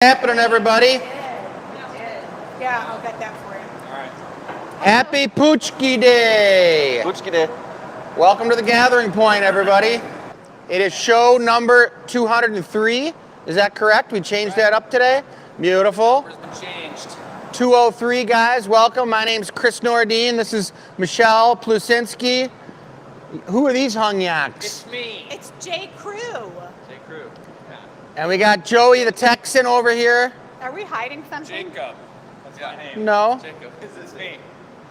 Happening, everybody? Yeah, I'll get that for you. All right. Happy Poochki Day! Poochki Day. Welcome to the Gathering Point, everybody. It is show number 203. Is that correct? We changed that up today? Beautiful. Number's been changed. 203, guys. Welcome. My name's Chris Nordine. This is Michelle Plusinski. Who are these hungyaks? It's me. It's J. Crew. J. Crew. Yeah. And we got Joey the Texan over here. Are we hiding something? Jacob. That's my name. No. Jacob. This is me.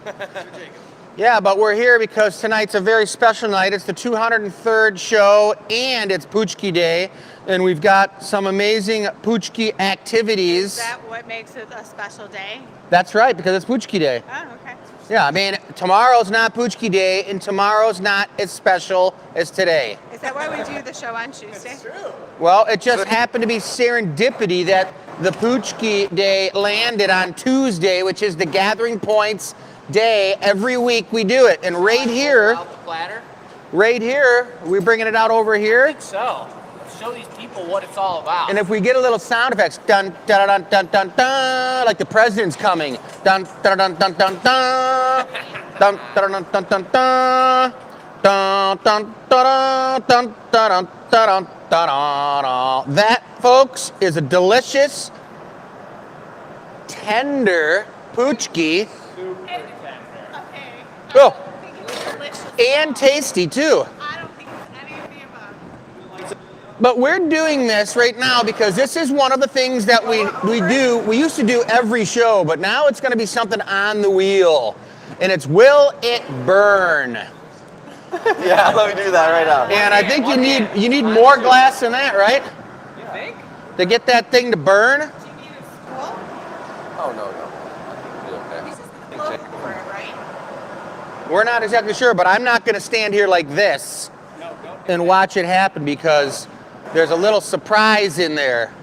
Jacob. Yeah, but we're here because tonight's a very special night. It's the 203rd show, and it's Poochki Day, and we've got some amazing Poochki activities. Is that what makes it a special day? That's right, because it's Poochki Day. Oh, okay. Yeah, I mean, tomorrow's not Poochki Day, and tomorrow's not as special as today. Is that why we do the show on Tuesday? It's true. Well, it just happened to be serendipity that the Poochki Day landed on Tuesday, which is the Gathering Points Day. Every week we do it, and right here, Out the platter. we're bringing it out over here. So, let's show these people what it's all about. And if we get a little sound effects, dun dun dun dun dun dun, like the president's coming, dun dun dun dun dun dun, dun dun dun dun dun dun, dun dun dun dun dun dun dun. That, folks, is a delicious, tender poochki, Super tender. Okay. Oh. I don't think it's delicious. and tasty too. I don't think it's any of the above. But we're doing this right now because this is one of the things that we do. We used to do every show, but now it's going to be something on the wheel, and it's Will It Burn? Yeah, let me do that right now. And I think you need more glass than that, right? You think? To get that thing to burn. Do you need a stool? Oh, no. He's just going to float over it, right? We're not exactly sure, but I'm not going to stand here like this No, don't. and watch it happen because there's a little surprise in there.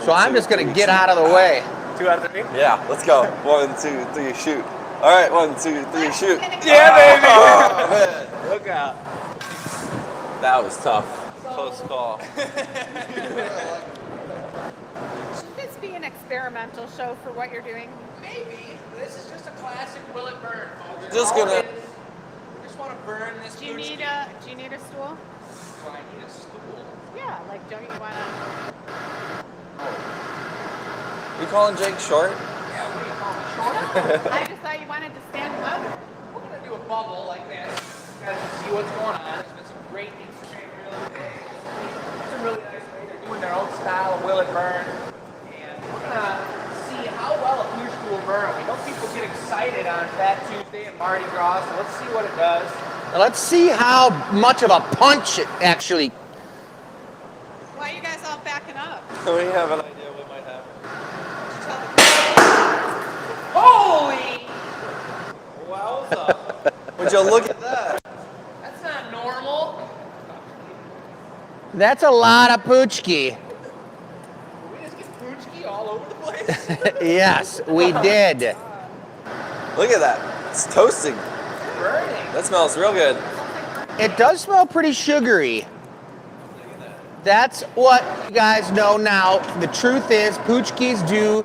So I'm just going to get out of the way. 2 out of 3? Yeah, let's go. 1, 2, 3, shoot. All right, 1, 2, 3, shoot. Yeah, baby. Oh, man. Look out. That was tough. Close call. Should this be an experimental show for what you're doing? Maybe. This is just a classic Will It Burn, folks. Just gonna- We just want to burn this Do you poochki. need a stool? Do I need a stool? Yeah, like don't you want to? You calling Jake short? Yeah, what do you call me? Short? I just thought you wanted to stand up. We're going to do a bubble like this. You guys can see what's going on. There's been some great Instagram reels. It's a really nice way. They're doing their own style of Will It Burn. And we're going to see how well a poochki will burn. We know people get excited on Fat Tuesday and Mardi Gras, so let's see what it does. Now let's see how much of a punch it actually. Why are you guys all backing up? We have an idea what might happen. Holy! Wowza. Would you look at that? That's not normal. That's a lot of poochki. Did we just get poochki all over the place? Yes, we did. Look at that. It's toasting. Burning. That smells real good. It does smell pretty sugary. That's what you guys know now. The truth is, poochkis do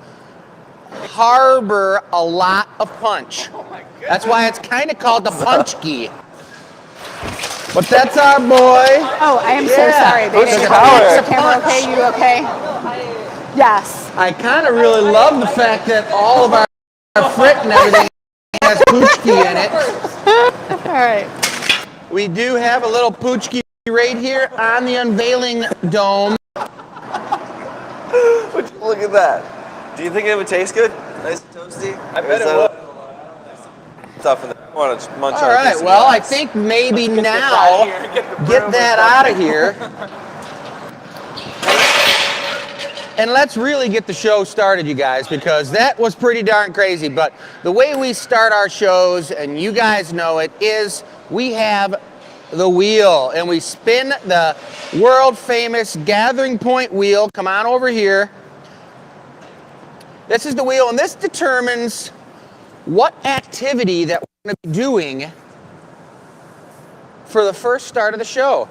harbor a lot of punch. Oh my goodness. That's why it's kind of called the punchki. But that's our boy. Oh, I am so Yeah. sorry. They Push didn't the come power. in. Is the camera okay? You okay? Yes. I kind of really love the fact that all of our frit and everything has poochki in it. All right. We do have a little poochki right here on the unveiling dome. Would you look at that? Do you think it would taste good? Nice and toasty? I bet it Is that would. Stuff in there. I want to munch All on a right, piece of well, I glass. think maybe Get now out here and get the get broom that and out of here. And let's really get the show started, you guys, because that was pretty darn crazy. But the way we start our shows, and you guys know it, is we have the wheel, and we spin the world famous Gathering Point wheel. Come on over here. This is the wheel, and this determines what activity that we're going to be doing for the first start of the show.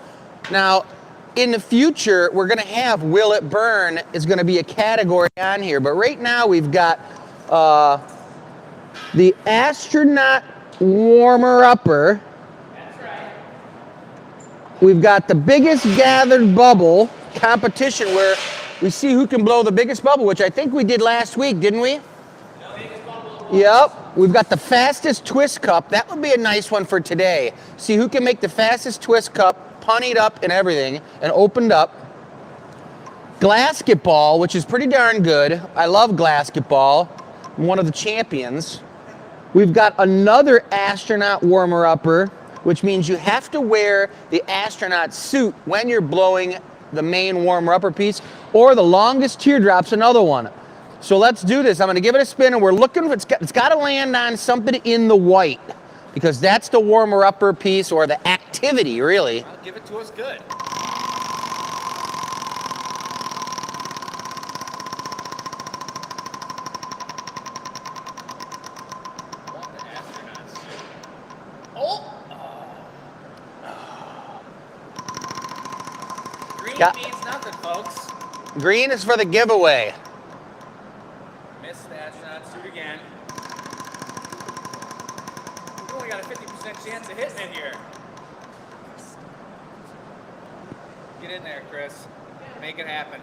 Now, in the future, we're going to have Will It Burn is going to be a category on here. But right now, we've got the astronaut warmer-upper. That's right. We've got the biggest gathered bubble competition where we see who can blow the biggest bubble, which I think we did last week, didn't we? Yep. We've got the fastest twist cup. That would be a nice one for today. See who can make the fastest twist cup, punnied up and everything, and opened up. Glasketball, which is pretty darn good. I love glasketball. I'm one of the champions. We've got another astronaut warmer-upper, which means you have to wear the astronaut suit when you're blowing the main warmer-upper piece, or the longest teardrop's another one. So let's do this. I'm going to give it a spin, and we're looking for, it's got to land on something in the white, because that's the warmer-upper piece, or the activity, really. Well, give it to us good. Green means nothing, folks. Green is for the giveaway. Missed the astronaut suit again. We've only got a 50% chance of hitting it here. Get in there, Chris. Make it happen.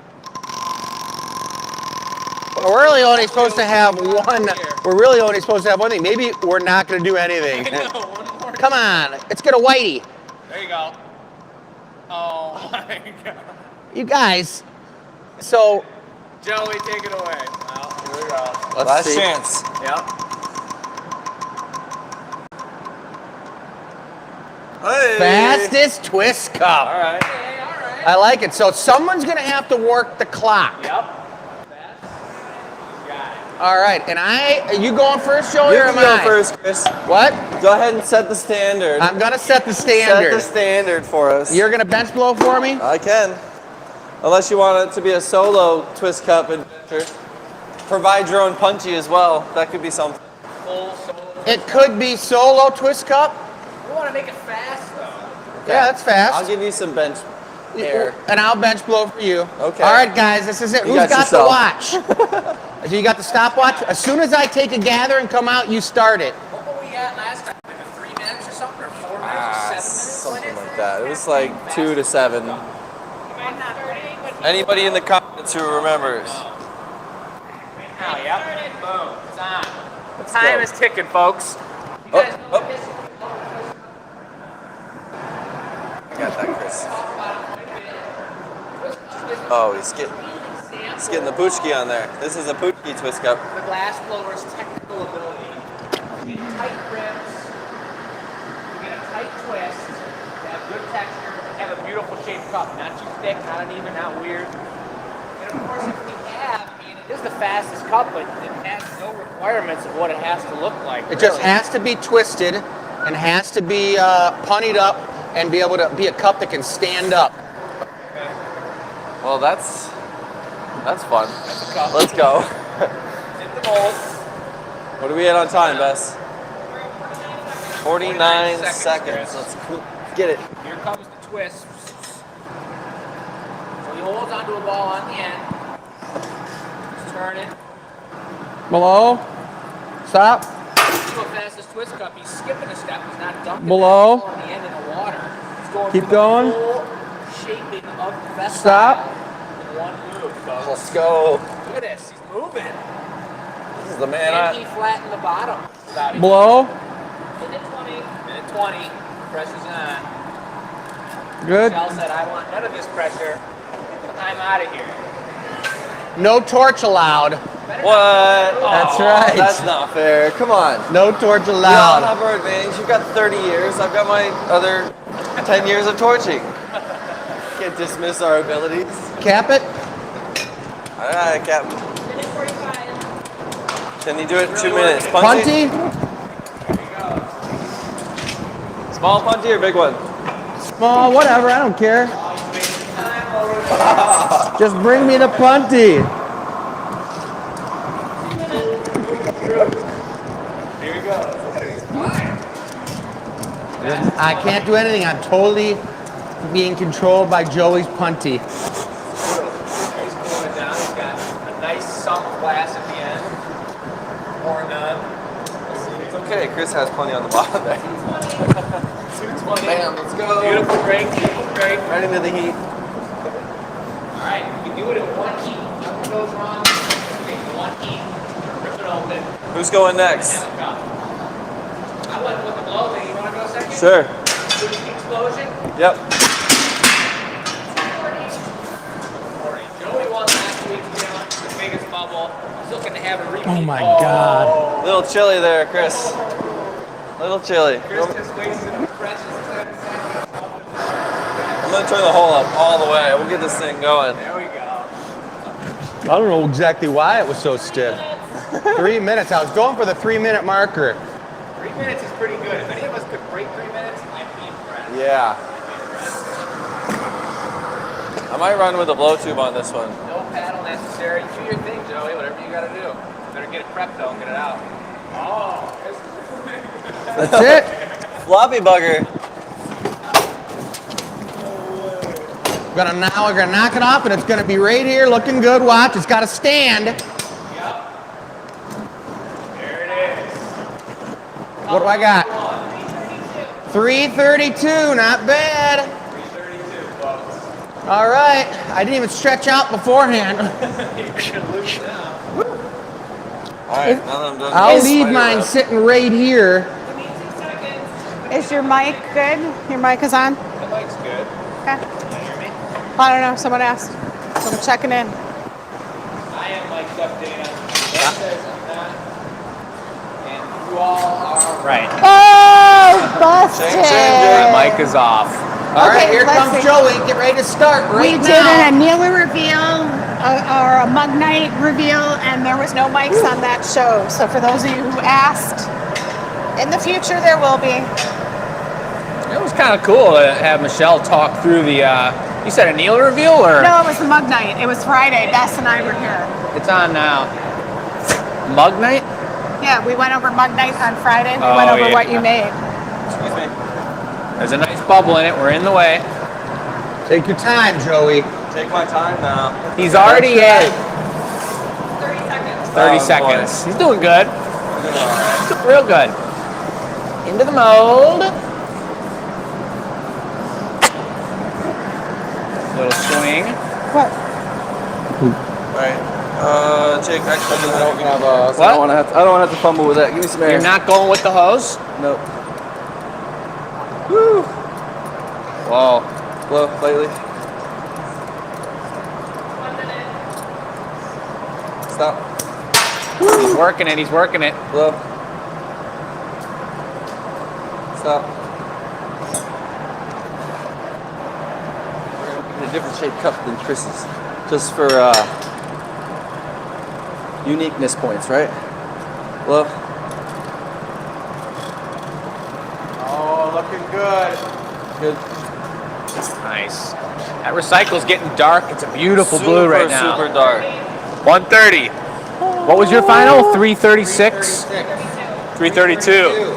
We're really only supposed to have one. We're really only supposed to have one thing. Maybe we're not going to do anything. I know, one more. Come on, let's get a whitey. There you go. Oh my God. You guys. So. Joey, take it away. Well, here we go. Last chance. Yep. Hey. Fastest twist cup. All right. Okay, all right. I like it. So someone's going to have to work the clock. Yep. Got it. All right, and you going first, Joey, You or can am go I? first, Chris. What? Go ahead and set the standard. I'm going to set the standard. Set the standard for us. You're going to bench blow for me? I can. Unless you want it to be a solo twist cup adventure. Provide your own punchy as well. That could be something. Full solo. It could be solo twist cup. We want to make it fast, though. Yeah, that's fast. I'll give you some bench air. And I'll bench blow for you. Okay. All right, guys, this is it. You Who's got got the watch? So you got the stopwatch? As soon as I take a gather and come out, you start it. What were we at last time? Like 3 minutes or something? Or 4 minutes or 7 minutes? Something like that. It was like 2 to 7. Anybody in the comments who remembers? Now, yep. Boom. It's on. Let's Time go. is ticking, folks. You guys know this? I got that, Chris. Oh, he's getting the poochki on there. This is a poochki twist cup. The glass blower's technical ability. You get tight rims, you get a tight twist, you have good texture, and have a beautiful shaped cup. Not too thick, not uneven, not weird. And of course, if we have, I mean, it is the fastest cup, but it has no requirements of what it has to look like. It just has to be twisted and has to be punnied up and be able to be a cup that can stand up. Well, that's fun. That's a cup. Let's go. In the mold. What are we at on time, Bess? 49 seconds. Chris. Let's get it. Here comes the twist. So he holds onto a ball on the end. Just turn it. Below. Stop. To a fastest twist cup, he's skipping a step. He's not dumping Below. that ball on the end in the water. He's going Keep for going. the full shaping of the vessel. Stop. In one move, folks. Let's go. Look at this. He's moving. This is the man. And he flattened the bottom. About it. Below. Minute 20. Minute 20. Pressure's on. Good. Michelle said, I want none of this pressure. I'm out of here. No torch allowed. What? That's Oh, right. That's not fair. Come on. No torch We all allowed. have our advantage. You've got 30 years. I've got my other 10 years of torching. Can't dismiss our abilities. Cap it. All right, Captain. Minute 45. Can you do it in 2 minutes? Punchy? Punty. Small punchy or big one? Small, whatever. I don't care. Just bring me the punty. Here we go. I can't do anything. I'm totally being controlled by Joey's punty. He's cooling it down. He's got a nice sump glass at the end. Or none. It's okay. Chris has plenty on the bottom there. 220. Bam, let's go. Beautiful break, beautiful break. Right into the heat. All right, you can do it in one heat. Nothing goes wrong. Okay, one heat. Rip it open. Who's going next? Have a cup. I went with the blow thing. You want to go second? Sure. Do the explosion. Yep. 40. Joey won last week. You know, the biggest bubble. He's looking to have a repeat. Oh my God. Little chilly there, Chris. Little chilly. Chris just wasted the precious 10 seconds. I'm gonna turn the hole up all the way. We'll get this thing going. There we go. I don't know exactly why it was so stiff. 3 minutes. I was going for the 3-minute marker. 3 minutes is pretty good. If any of us could break 3 minutes, I'd be impressed. Yeah. I might run with a blow tube on this one. No paddle necessary. Do your thing, Joey. Whatever you gotta do. Better get it prepped though and get it out. Oh, That's it. Floppy bugger. We're gonna knock it off, and it's gonna be right here, looking good. Watch, it's got to stand. yep. There it is. What do I got? 332, not bad. 332, folks. All right, I didn't even stretch out beforehand. You should lose now. All right, now that I'm done. I'll with this leave spider mine web. sitting right here. Give me 2 seconds. Is your mic good? Your mic is on? The mic's good. Okay. Can you hear me? I don't know. Someone asked. So I'm checking in. I am mic'd up, Dana. That says I'm not. And you all are right. Oh, busted. Shame, Jay. My mic is off. All right, Okay, here let's comes see. Joey. Get ready to start We right did an now. annealer reveal or a mug night reveal, and there was no mics on that show. So for those of you who asked, in the future there will be. It was kind of cool to have Michelle talk through the, you said a Neil reveal or? No, it was the mug night. It was Friday. Bess and I were here. It's on now. Mug night? Yeah, we went over mug night on Friday. We Oh, went over yeah. what you made. Excuse me. There's a nice bubble in it. We're in the way. Take your time, Joey. Take my time now. He's already at 30 seconds. 30 Oh, seconds. boy. He's doing good. I'm gonna- Real good. Into the mold. Little swing. What? All right. Jake, actually, I don't have so What? I don't want to have to fumble with that. Give me some air. You're not going with the hose? Nope. Woo. Whoa. Blow lightly. Stop. He's working it. He's working it. Blow. Stop. We're gonna get a different shaped cup than Chris's, just for uniqueness points, right? Blow. Oh, looking good. Good. Nice. That recycle's getting dark. It's a beautiful blue right now. Super dark. 130. What was your final? 336? 332.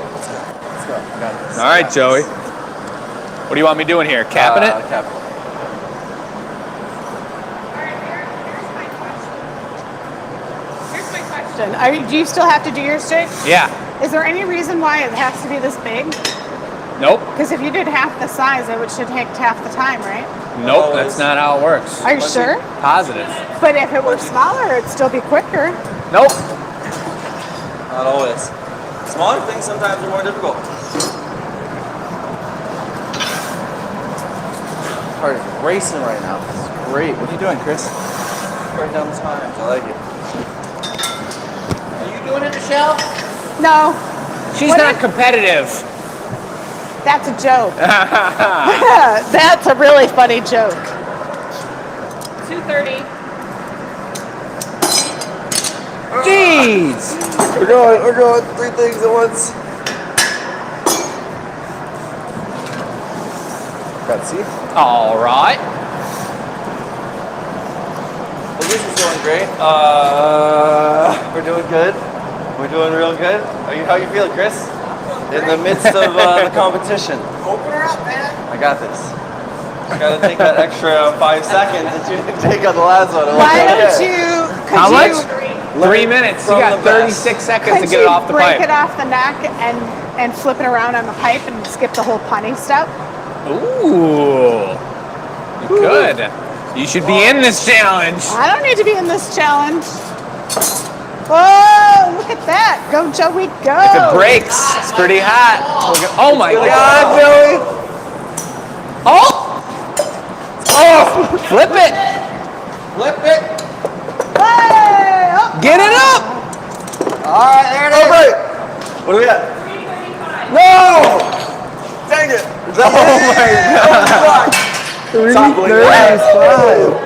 All right, Joey. What do you want me doing here? Capping it? Cap it. Here's my question. Do you still have to do yours, Jake? Yeah. Is there any reason why it has to be this big? Nope. Because if you did half the size, it should take half the time, right? Nope. That's not how it works. Are you sure? Positive. But if it were smaller, it'd still be quicker. Nope. Not always. Smaller things sometimes are more difficult. Heart is racing right now. This is great. What are you doing, Chris? Writing down the times. I like it. Are you doing it, Michelle? No, She's What not is- competitive. that's a joke. That's a really funny joke. 230. Jeez. We're going 3 things at once. Got to see. All right. Well, this is going great. We're doing good. We're doing real good. How you feeling, Chris? In the midst of the competition. Open her up, man. I got this. Gotta take that extra 5 seconds that you didn't take on the last one. Why don't you? Could How you, much? 3 minutes. You From got the best. 36 seconds to Could get you it off the break pipe. it off the neck and flip it around on the pipe and skip the whole punny step? Ooh. Good. You should be in this challenge. I don't need to be in this challenge. Whoa! Look at that. Go, Joey, go. If it breaks, it's pretty hot. Oh my God, Joey. Oh! Oh! Flip it. Flip it. Hey! Oh. Get it up. All right, there it is. Right. What do we got? No! Dang it!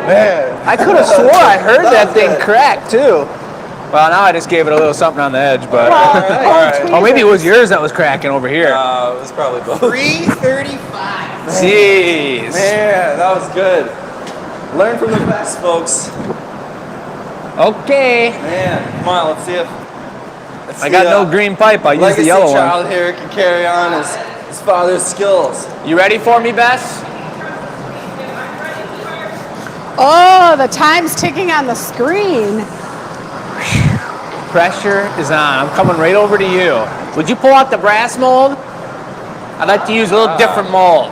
Man. I could have swore I heard that thing crack too. Well, now I just gave it a little something on the edge, but. Oh, maybe it was yours that was cracking over here. It was probably both. 335. Jeez. Man, that was good. Learn from the best, folks. Okay. Man, come on, let's see if. I got no green pipe. I used the yellow one. Child here can carry on his father's skills. You ready for me, Bess? Oh, the time's ticking on the screen. Pressure is on. I'm coming right over to you. Would you pull out the brass mold? I'd like to use a little different mold.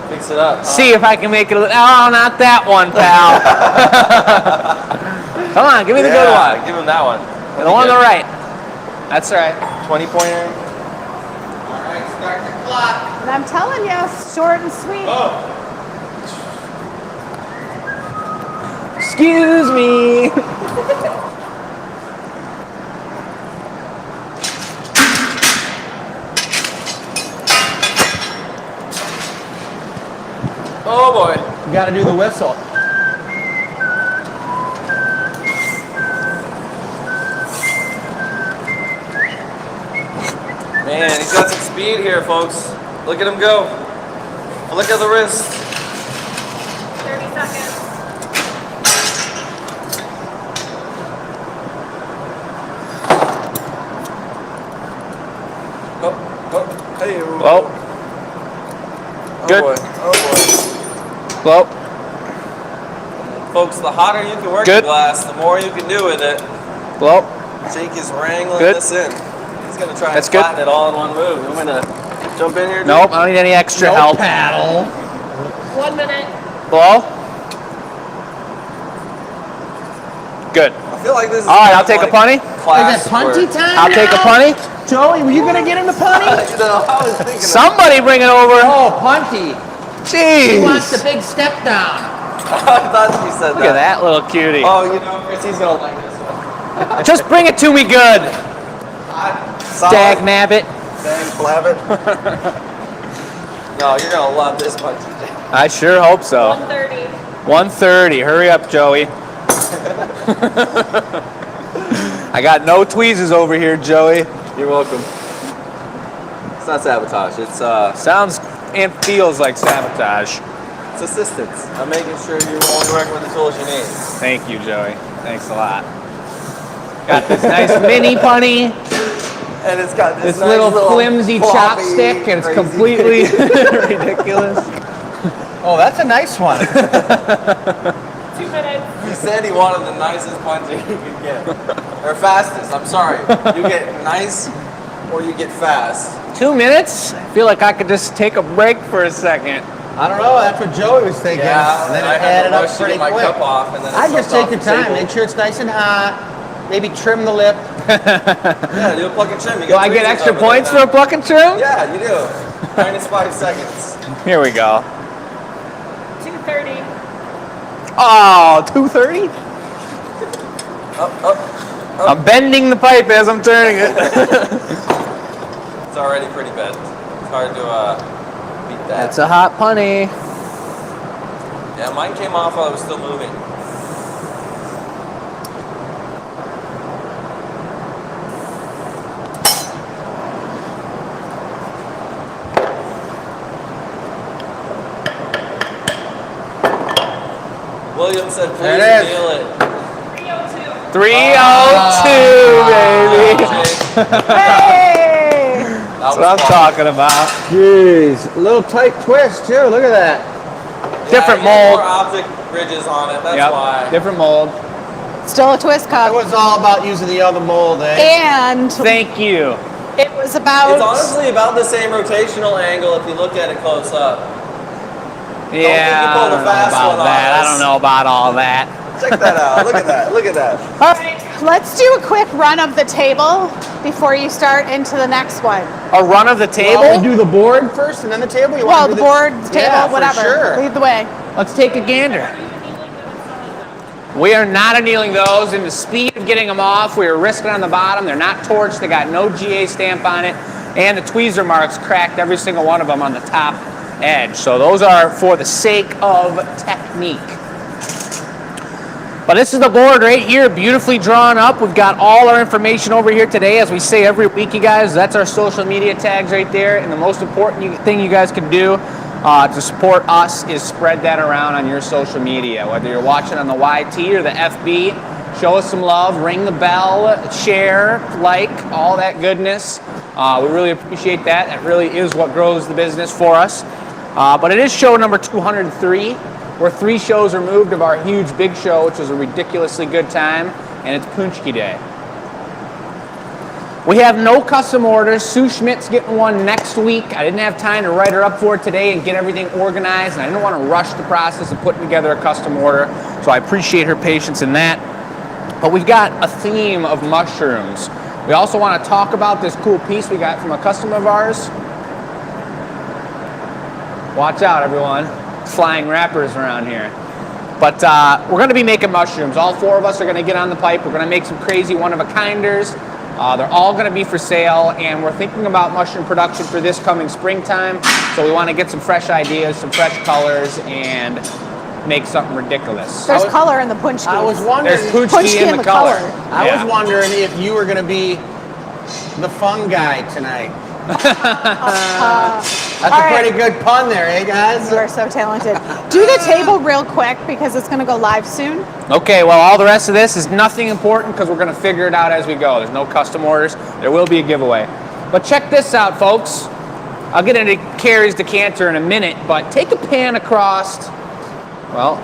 Fix it up. See if I can make it a little. Oh, not that one, pal. Come on, give me the good one. Give him that one. The one on the right. That's right. 20-pointer. All right, start the clock. And I'm telling you, short and sweet. Excuse me. Oh boy. You got to do the whistle. Man, he's got some speed here, folks. Look at him go. Look at the wrist. 30 seconds. Hey. Well. Good. Oh boy. Well. Folks, the hotter you can work Good. the glass, the more you can do with it. Well. Jake is wrangling Good. this in. He's gonna try That's and good. flatten it all in one move. You want me to jump in here? Nope. I don't need any extra help. Paddle. 1 minute. Blow. Good. I feel like this is All right, kind I'll of take a like punny. Is class it punty work. time? I'll take a now? punny. Joey, were you gonna get in the punny? You know, I was thinking Somebody bring it over. Oh, punty. He wants the Jeez. big step down. I thought you said Look at that little cutie. Oh, you know, Chris, he's gonna like this one. Just bring it to me good. Dag Solid. nabbit. Dang, flab it. No, you're gonna love this punch, Jake. I sure hope so. 1:30. 1:30. Hurry up, Joey. I got no tweezers over here, Joey. You're welcome. It's not sabotage. It's Sounds and feels like sabotage. it's assistance. I'm making sure you're only working with the tools you need. Thank you, Joey. Thanks a lot. Got this nice mini punny, And it's got this nice little flimsy floppy, chopstick, and it's crazy- completely ridiculous. Oh, that's a nice one. 2 minutes. He said he wanted the nicest punch he could get. Or fastest, I'm sorry. You get nice or you get fast. 2 minutes? I feel like I could just take a break for a second. I don't know. That's what Joey was thinking. Yeah, and then I it had added to up rush to pretty get my quick. cup off and then I just slipped take off the time. table. Make sure it's nice and hot. Maybe trim the lip. Yeah, do a pluck and trim. You Do I get tweezers extra over points for there a pluck and trim? Yeah, you do. Minus 5 seconds. Here we go. 2:30. Oh, 2:30? Up. I'm bending the pipe as I'm turning it. It's already pretty bad. It's hard to beat that. That's a hot punny. Yeah, mine came off while I was still moving. William said, please There it is. kneel it. 302, baby. Jake, Hey! that That's was what I'm fun. talking about. Jeez. A little tight twist, too. Look at that. Different you have mold. more object ridges on it. That's why. Different mold. Still a twist It cup. was all about using the other mold, eh? And Thank you. it was about... It's honestly about the same rotational angle if you look at it close up. Yeah, think you I pulled don't a know fast about one on that. I us. don't know about all that. Check that out. Look at that. Look at that. All right, let's do a quick run of the table before you start into the next one. A run of the table? Well, we do the board first and then the table? You Well, want to the do board, the table, Yeah, for whatever. sure. Lead the way. Let's take a gander. We are not annealing those. In the speed of getting them off, we are risking on the bottom. They're not torched. They got no GA stamp on it. And the tweezer marks cracked every single one of them on the top edge. So those are for the sake of technique. But this is the board right here, beautifully drawn up. We've got all our information over here today. As we say every week, you guys, that's our social media tags right there. And the most important thing you guys can do to support us is spread that around on your social media. Whether you're watching on the YT or the FB, show us some love, ring the bell, share, like, all that goodness. We really appreciate that. That really is what grows the business for us. But it is show number 203. We're 3 shows removed of our huge big show, which was a ridiculously good time, and it's Punchki Day. We have no custom orders. Sue Schmidt's getting one next week. I didn't have time to write her up for it today and get everything organized, and I didn't want to rush the process of putting together a custom order, so I appreciate her patience in that. But we've got a theme of mushrooms. We also want to talk about this cool piece we got from a customer of ours. Watch out, everyone. Flying wrappers around here. But we're going to be making mushrooms. All 4 of us are going to get on the pipe. We're going to make some crazy one-of-a-kinders. They're all going to be for sale, and we're thinking about mushroom production for this coming springtime. So we want to get some fresh ideas, some fresh colors, and make something ridiculous. There's color in the punchki. I was wondering. There's Punchki Punchki in the color. I Yeah. was wondering if you were going to be the fun guy tonight. That's all a right. pretty good pun there, eh, guys? You are so talented. Do the table real quick because it's going to go live soon. Okay, well, all the rest of this is nothing important because we're going to figure it out as we go. There's no custom orders. There will be a giveaway. But check this out, folks. I'll get into Carrie's decanter in a minute, but take a pan across, well,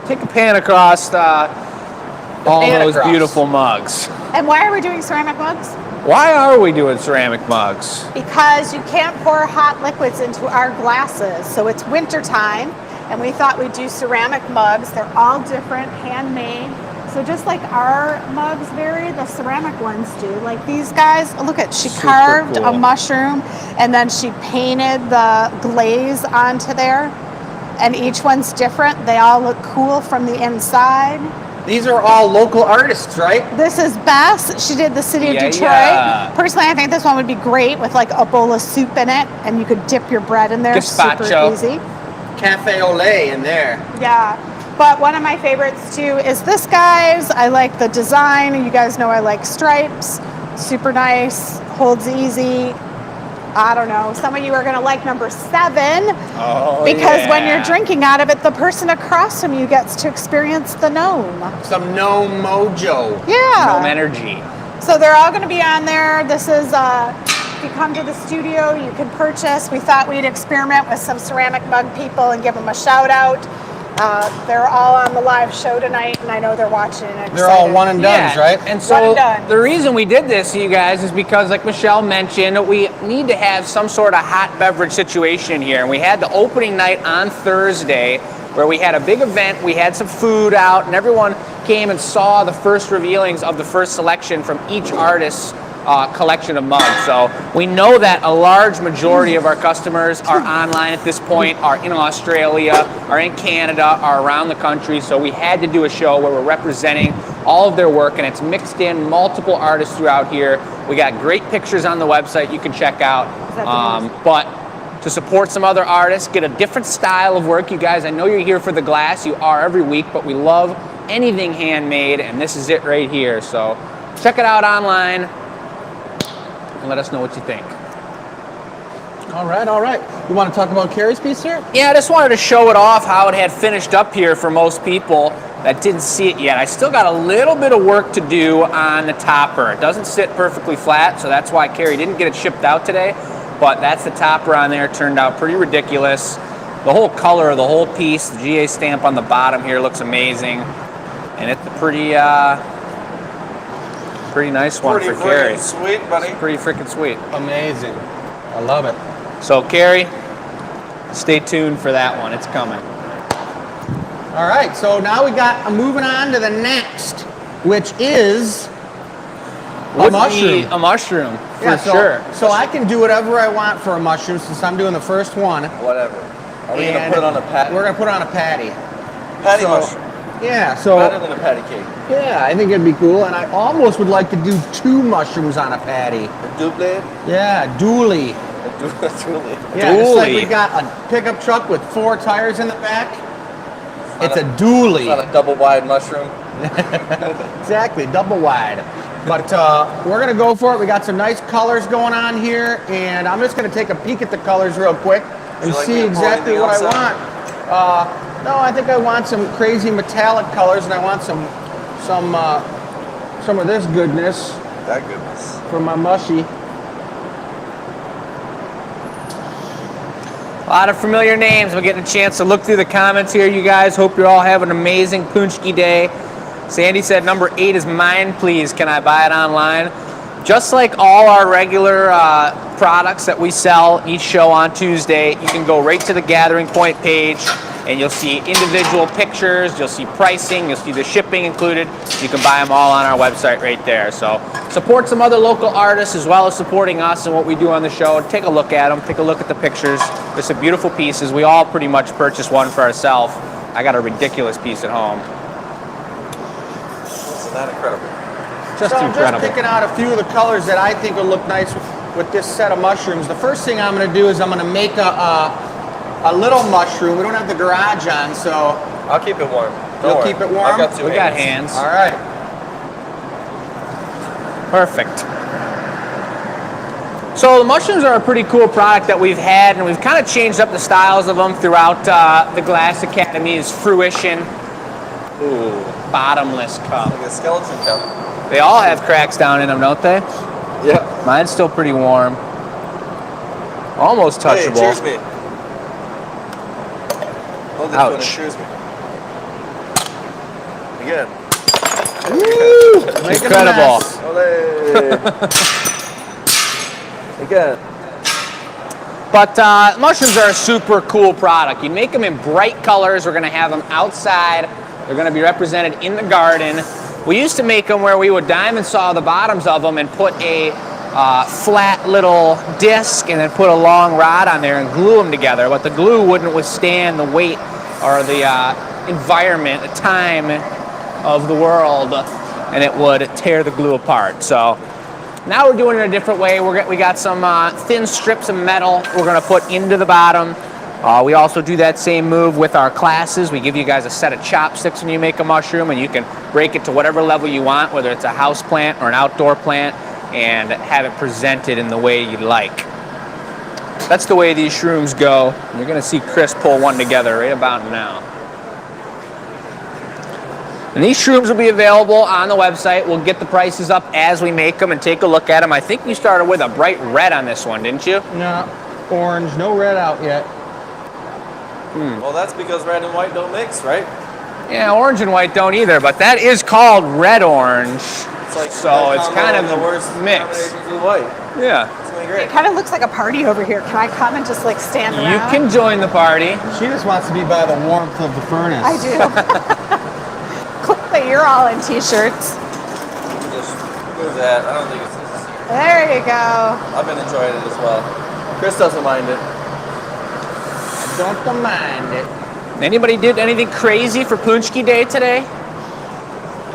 take a pan across all pan those across. beautiful mugs. And why are we doing ceramic mugs? Why are we doing ceramic mugs? Because you can't pour hot liquids into our glasses. So it's winter time, and we thought we'd do ceramic mugs. They're all different, handmade. So just like our mugs vary, the ceramic ones do. Like these guys, look at, she Super carved cool. a mushroom and then she painted the glaze onto there. And each one's different. They all look cool from the inside. These are all local artists, right? This is Bess. She did the city of Yeah, Detroit. yeah. Personally, I think this one would be great with like a bowl of soup in it, and you could dip your bread in there. Super Gazpacho. easy. Cafe au lait in there. Yeah. But one of my favorites too is this guy's. I like the design. You guys know I like stripes. Super nice. Holds easy. I don't know. Some of you are going to like number 7 Oh, because when you're yeah. drinking out of it, the person across from you gets to experience the gnome. Some gnome mojo. Yeah. Gnome energy. So they're all going to be on there. This is, if you come to the studio, you can purchase. We thought we'd experiment with some ceramic mug people and give them a shout out. They're all on the live show tonight, and I know they're watching and excited. They're all one and done's, right? And One so and done. the reason we did this, you guys, is because, like Michelle mentioned, we need to have some sort of hot beverage situation here. And we had the opening night on Thursday where we had a big event. We had some food out, and everyone came and saw the first revealings of the first selection from each artist's collection of mugs. So we know that a large majority of our customers are online at this point, are in Australia, are in Canada, are around the country. So we had to do a show where we're representing all of their work, and it's mixed in multiple artists throughout here. We got great pictures on the website you can check out. But to support some other artists, get a different style of work. You guys, I know you're here for the glass. You are every week, but we love anything handmade, and this is it right here. So check it out online. And let us know what you think. All right, all right. You want to talk about Carrie's piece here? Yeah, I just wanted to show it off how it had finished up here for most people that didn't see it yet. I still got a little bit of work to do on the topper. It doesn't sit perfectly flat, so that's why Carrie didn't get it shipped out today. But that's the topper on there. Turned out pretty ridiculous. the whole color of the whole piece, the GA stamp on the bottom here looks amazing, and it's a pretty nice one Pretty for Carrie. freaking sweet, buddy. Pretty freaking sweet. Amazing. I love it. So Carrie, stay tuned for that one. It's coming. All right, so now I'm moving on to the next, which is a mushroom. A mushroom, for sure. So I can do whatever I want for a mushroom since I'm doing the first one. Whatever. Are we going to And put it on a patty? We're gonna put it on a patty. Patty So- mushroom. Yeah, so Better than a patty cake. yeah, I think it'd be cool. And I almost would like to do 2 mushrooms on a patty. A double? Yeah, dually. A double. Yeah, just like Dually. we got a pickup truck with 4 tires in the back. It's a Not dually. a double wide mushroom. Exactly, double wide. But we're gonna go for it. We got some nice colors going on here, and I'm just gonna take a peek at the colors real quick and you like see me to pour exactly anything what else I want. No, I think I want some crazy metallic colors, and I want some of this goodness That goodness. for my mushy. A lot of familiar names. We're getting a chance to look through the comments here, you guys. Hope you're all having an amazing Punchki day. Sandy said number 8 is mine, please. Can I buy it online? Just like all our regular products that we sell each show on Tuesday, you can go right to the Gathering Point page and you'll see individual pictures, you'll see pricing, you'll see the shipping included. You can buy them all on our website right there. So support some other local artists as well as supporting us and what we do on the show. Take a look at them, take a look at the pictures. There's some beautiful pieces. We all pretty much purchased one for ourselves. I got a ridiculous piece at home. Isn't that incredible? Just So I'm incredible. just picking out a few of the colors that I think will look nice with this set of mushrooms. The first thing I'm going to do is I'm going to make a little mushroom. We don't have the garage on, so I'll keep it warm. You'll keep it warm? I've got 2 We got hands. all right. Perfect. So the mushrooms are a pretty cool product that we've had, and we've kind of changed up the styles of them throughout the Glass Academy's fruition. Ooh, bottomless cup. Like a skeleton cup. They all have cracks down in them, don't they? Yeah. Mine's still pretty warm. Almost Hey, touchable. cheers me. Hold this one and Ouch. cheers me. Again. Making a Incredible. mess. Ole. Again. But mushrooms are a super cool product. You make them in bright colors. We're going to have them outside. They're going to be represented in the garden. We used to make them where we would diamond saw the bottoms of them and put a flat little disc and then put a long rod on there and glue them together. But the glue wouldn't withstand the weight or the environment, the time of the world, and it would tear the glue apart. So now we're doing it a different way. We got some thin strips of metal we're going to put into the bottom. We also do that same move with our classes. We give you guys a set of chopsticks when you make a mushroom, and you can break it to whatever level you want, whether it's a house plant or an outdoor plant, and have it presented in the way you'd like. That's the way these shrooms go. You're going to see Chris pull one together right about now. And these shrooms will be available on the website. We'll get the prices up as we make them and take a look at them. I think you started with a bright red on this one, didn't you? No, orange, no red out yet. Well, that's because red and white don't mix, right? Yeah, orange and white don't either, but that is called red-orange. It's like So it's kind of the worst mix. combinations with white. Yeah. It's gonna be It great. kind of looks like a party over here. Can I come and just like stand You around? can join the party. She just wants to be by the warmth of the furnace. I do. Cool that you're all in t-shirts. Just move that. I don't think it's necessary. There you go. I've been enjoying it as well. Chris doesn't mind it. Don't mind it. Anybody did anything crazy for Punchki Day today?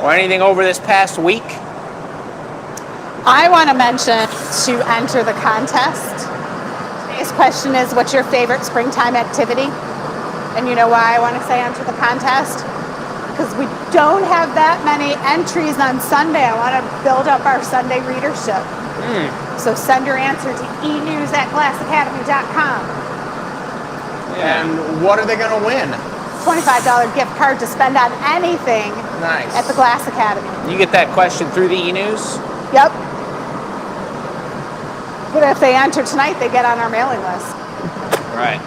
Or anything over this past week? I want to mention to enter the contest. Today's question is, what's your favorite springtime activity? And you know why I want to say enter the contest? Because we don't have that many entries on Sunday. I want to build up our Sunday readership. So send your answer to enews@glassacademy.com. And what are they going to win? $25 gift card to spend on anything Nice. at the Glass Academy. You get that question through the e-news? Yep. But if they enter tonight, they get on our mailing list. Right.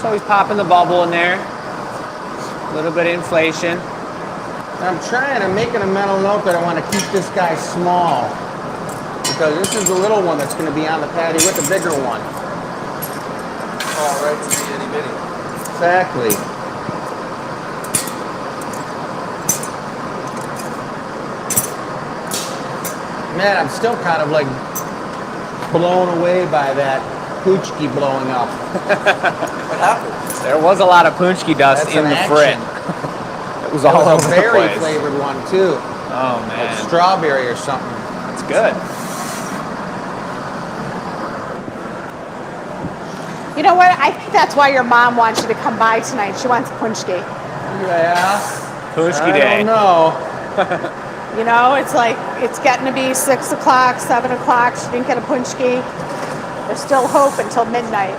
So he's popping the bubble in there. A little bit of inflation. I'm trying, I'm making a mental note that I want to keep this guy small. Because this is the little one that's going to be on the patty with the bigger one. Oh, right to the itty bitty. Exactly. Man, I'm still kind of like blown away by that Poochki blowing up. What happened? There was a lot of punchki dust That's in an the action. frit. It was That all was over a the berry place. flavored one too. Oh Like man, strawberry or something. that's good. You know what? I think that's why your mom wants you to come by tonight. She wants punchki. Yeah. Punchki I day. don't know. You know, it's like, it's getting to be 6 o'clock, 7 o'clock. She didn't get a punchki. There's still hope until midnight.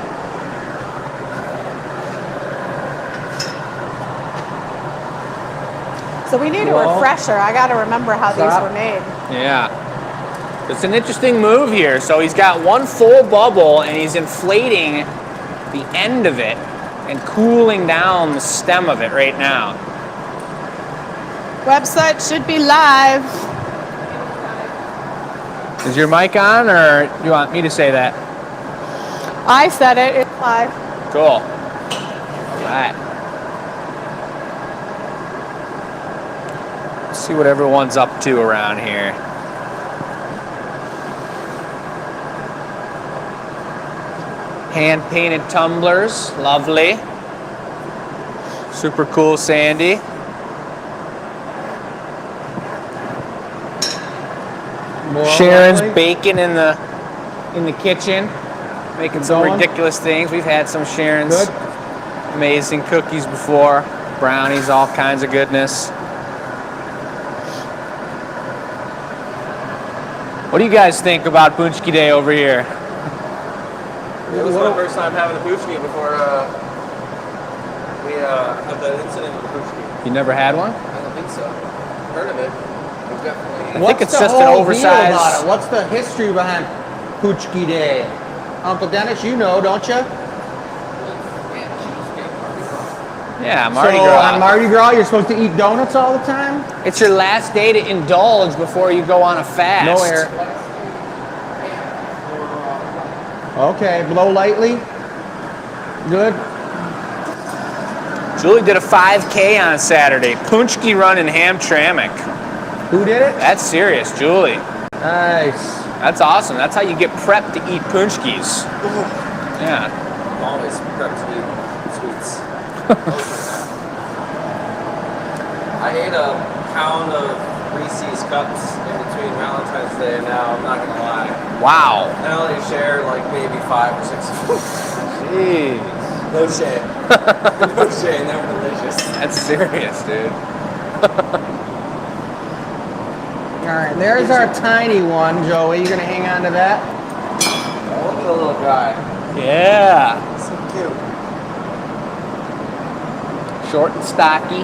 So we need a Well, refresher. I got to remember how these stop. were made. Yeah. It's an interesting move here. So he's got one full bubble and he's inflating the end of it and cooling down the stem of it right now. Website should be live. Is your mic on or do you want me to say that? I said it. It's live. Cool. All right. Let's see what everyone's up to around here. Hand-painted tumblers, lovely. Super cool, Sandy. More Sharon's likely. baking in the kitchen, making some Going. ridiculous things. We've had some Sharon's Good. amazing cookies before, brownies, all kinds of goodness. What do you guys think about Bunchki Day over here? It was my first time having a Poochki before we had that incident with the Poochki. You never had one? I don't think so. Heard of it. We've definitely. I think it's the just an whole deal oversized- about it? What's the history behind Poochki Day? Uncle Dennis, you know, don't you? Yeah, Mardi so Gras. on Mardi Gras, you're supposed to eat donuts all the time? It's your last day to indulge before you go on a fast. No air. Okay, blow lightly. Good. Julie did a 5K on Saturday. Punchki run in Hamtramck. Who did it? That's serious, Julie. Nice. That's awesome. That's how you get prepped to eat punchkis. Yeah. I'm always prepped to eat sweets. I ate a pound of Reese's cups in between Valentine's Day and now, I'm not gonna lie. Wow. I only share like maybe 5 or 6. Jeez. No shame. No shame, they're delicious. That's serious, dude. All right, there's our tiny one, Joey. You gonna hang on to that? Oh, look at the little guy. Yeah. So cute. Short and stocky.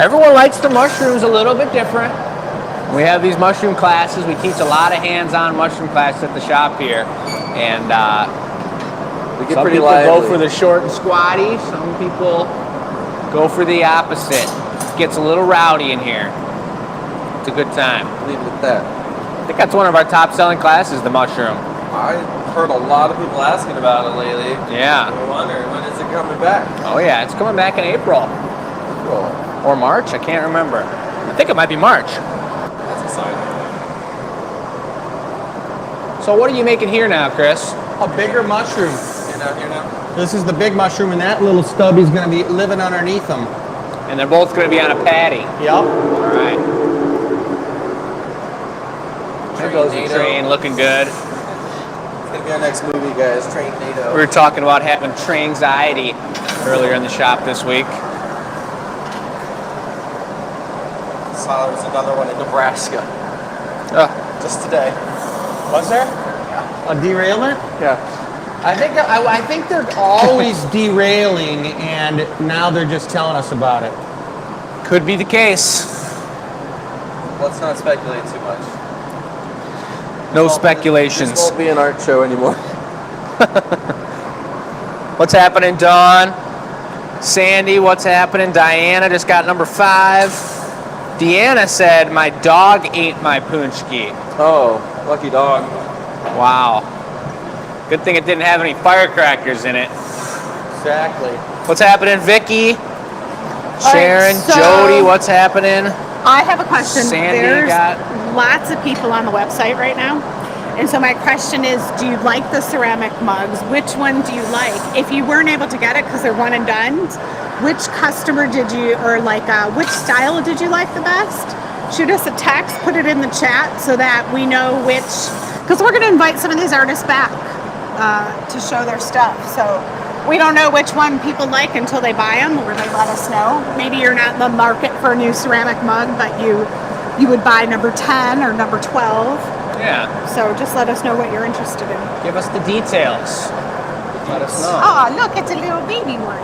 Everyone likes the mushrooms a little bit different. We have these mushroom classes. We teach a lot of hands-on mushroom classes at the shop here. And We get some pretty people lively. go for the short and squatty. Some people go for the opposite. It gets a little rowdy in here. It's a good time. Leave it at that. I think that's one of our top-selling classes, the mushroom. I heard a lot of people asking about it lately. Yeah. I wonder, when is it coming back? Oh yeah, it's coming back in April Cool. or March. I can't remember. I think it might be March. That's exciting. So what are you making here now, Chris? A bigger mushroom. You're down here now? This is the big mushroom, and that little stubby's gonna be living underneath them. And they're both going to be on a patty. Yep. All right. There goes the NATO. train, looking good. It's gonna be our next movie, guys. Train NATO. We were talking about having train anxiety earlier in the shop this week. Saw there was another one in Nebraska Oh, just today. Was there? A derailment? Yeah. I think they're always derailing, and now they're just telling us about it. could be the case. Let's not speculate too much. No speculations. This won't be an art show anymore. What's happening, Dawn? Sandy, what's happening? Diana just got number 5. Deanna said, my dog ate my punchki. Oh, lucky dog. Wow. Good thing it didn't have any firecrackers in it. Exactly. What's happening, Vicky? right, Sharon, so- Jody, what's happening? I have a question. Sandy There's got- lots of people on the website right now. And so my question is, do you like the ceramic mugs? Which one do you like? If you weren't able to get it because they're one and done, which customer did you, or like which style did you like the best? Shoot us a text, put it in the chat so that we know which, because we're going to invite some of these artists back to show their stuff. So we don't know which one people like until they buy them or they let us know. Maybe you're not in the market for a new ceramic mug, but you would buy number 10 or number 12. Yeah, So just let us know what you're interested in. give us the details. Let us know. Oh, look, it's a little baby one.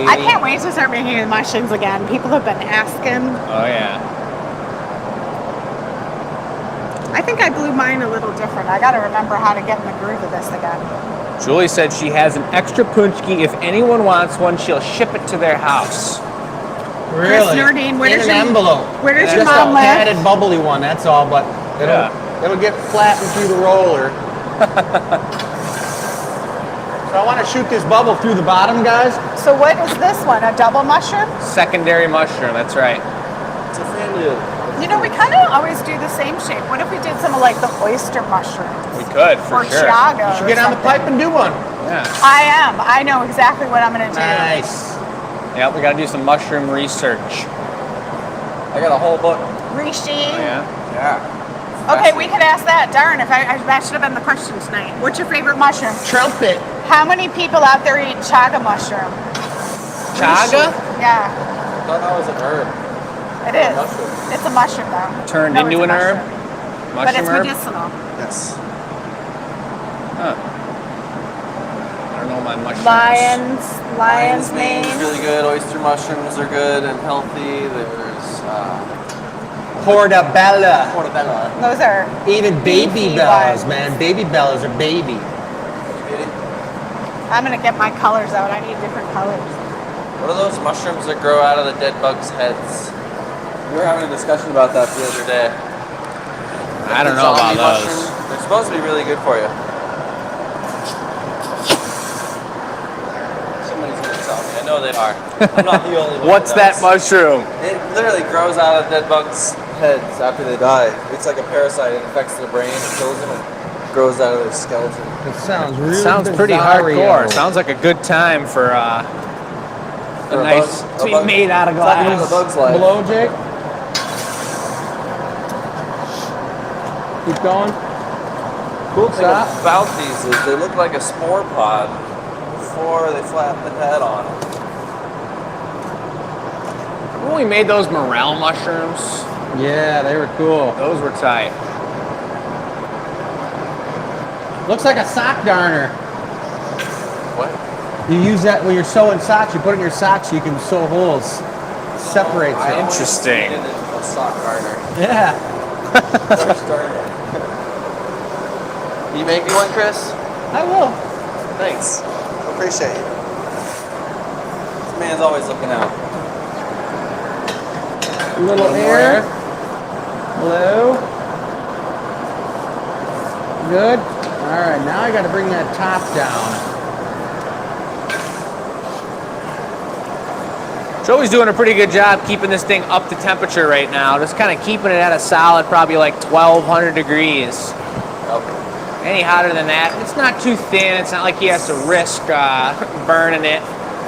I can't wait to start making the mushrooms again. People have been asking. Oh, yeah. I think I blew mine a little different. I got to remember how to get in the groove of this again. Julie said she has an extra punchki. If anyone wants one, she'll ship it to their house. Chris Nordine, where in does an your envelope. where does your Just mom a live? padded, bubbly one. That's all. But it'll get flattened through the roller. So I want to shoot this bubble through the bottom, guys. So what is this one? A double mushroom? Secondary mushroom, that's right. It's a family of. You know, we kind of always do the same shape. What if we did some of like the oyster mushrooms? We could, for Or sure. Chiago. You get on the pipe and do one. Yeah. I am. I know exactly what I'm going to do. Nice. Yeah, we gotta do some mushroom research. I got a whole book. Rishi. Yeah. Yeah. Okay, we could ask that. Darn, if that should have been the question tonight. What's your favorite mushroom? Trumpet. How many people out there eat chaga mushroom? Chaga? Yeah, I thought that was an herb. it is. mushroom. It's a mushroom though. Turned No, into it's a an herb? mushroom. But Mushroom it's herb? medicinal. Yes. Huh. I don't know my mushrooms. Lion's mane is mane. really good. Oyster mushrooms are good and healthy. There's Portobello. portobello. Those are Even baby Beefy bellas, ones. man. Baby bellas are baby. I'm gonna get my colors out. I need different colors. What are those mushrooms that grow out of the dead bugs' heads? We were having a discussion about that the other day. I don't know about Zombie those. mushrooms. They're supposed to be really good for you. Somebody's gonna tell me. I know they are. I'm not the only one. What's that mushroom? It literally grows out of dead bugs' heads after they die. It's like a parasite. It affects their brain. It kills them and grows out of their skeleton. It sounds really Sounds pretty hardcore. Sounds like a good time for a nice to be made out of It's like in the glass. bug's life. Blow, Jake. Keep going. Cool thing Stop. about these is they look like a spore pod before they flatten the head on them. When we made those morel mushrooms, Yeah, they were cool. those were tight. Looks like a sock darner. What? You use that when you're sewing socks. You put it in your socks so you can sew holes. Separates I it. always Interesting. made it into a sock garter. Yeah. First starter. Can you make me one, Chris? I will. Thanks. Appreciate it. This man's always looking out. A little air. Blue. Good. All right, now I got to bring that top down. Joey's doing a pretty good job keeping this thing up to temperature right now. Just kind of keeping it at a solid, probably like 1,200 degrees. Any hotter than that, it's not too thin. It's not like he has to risk burning it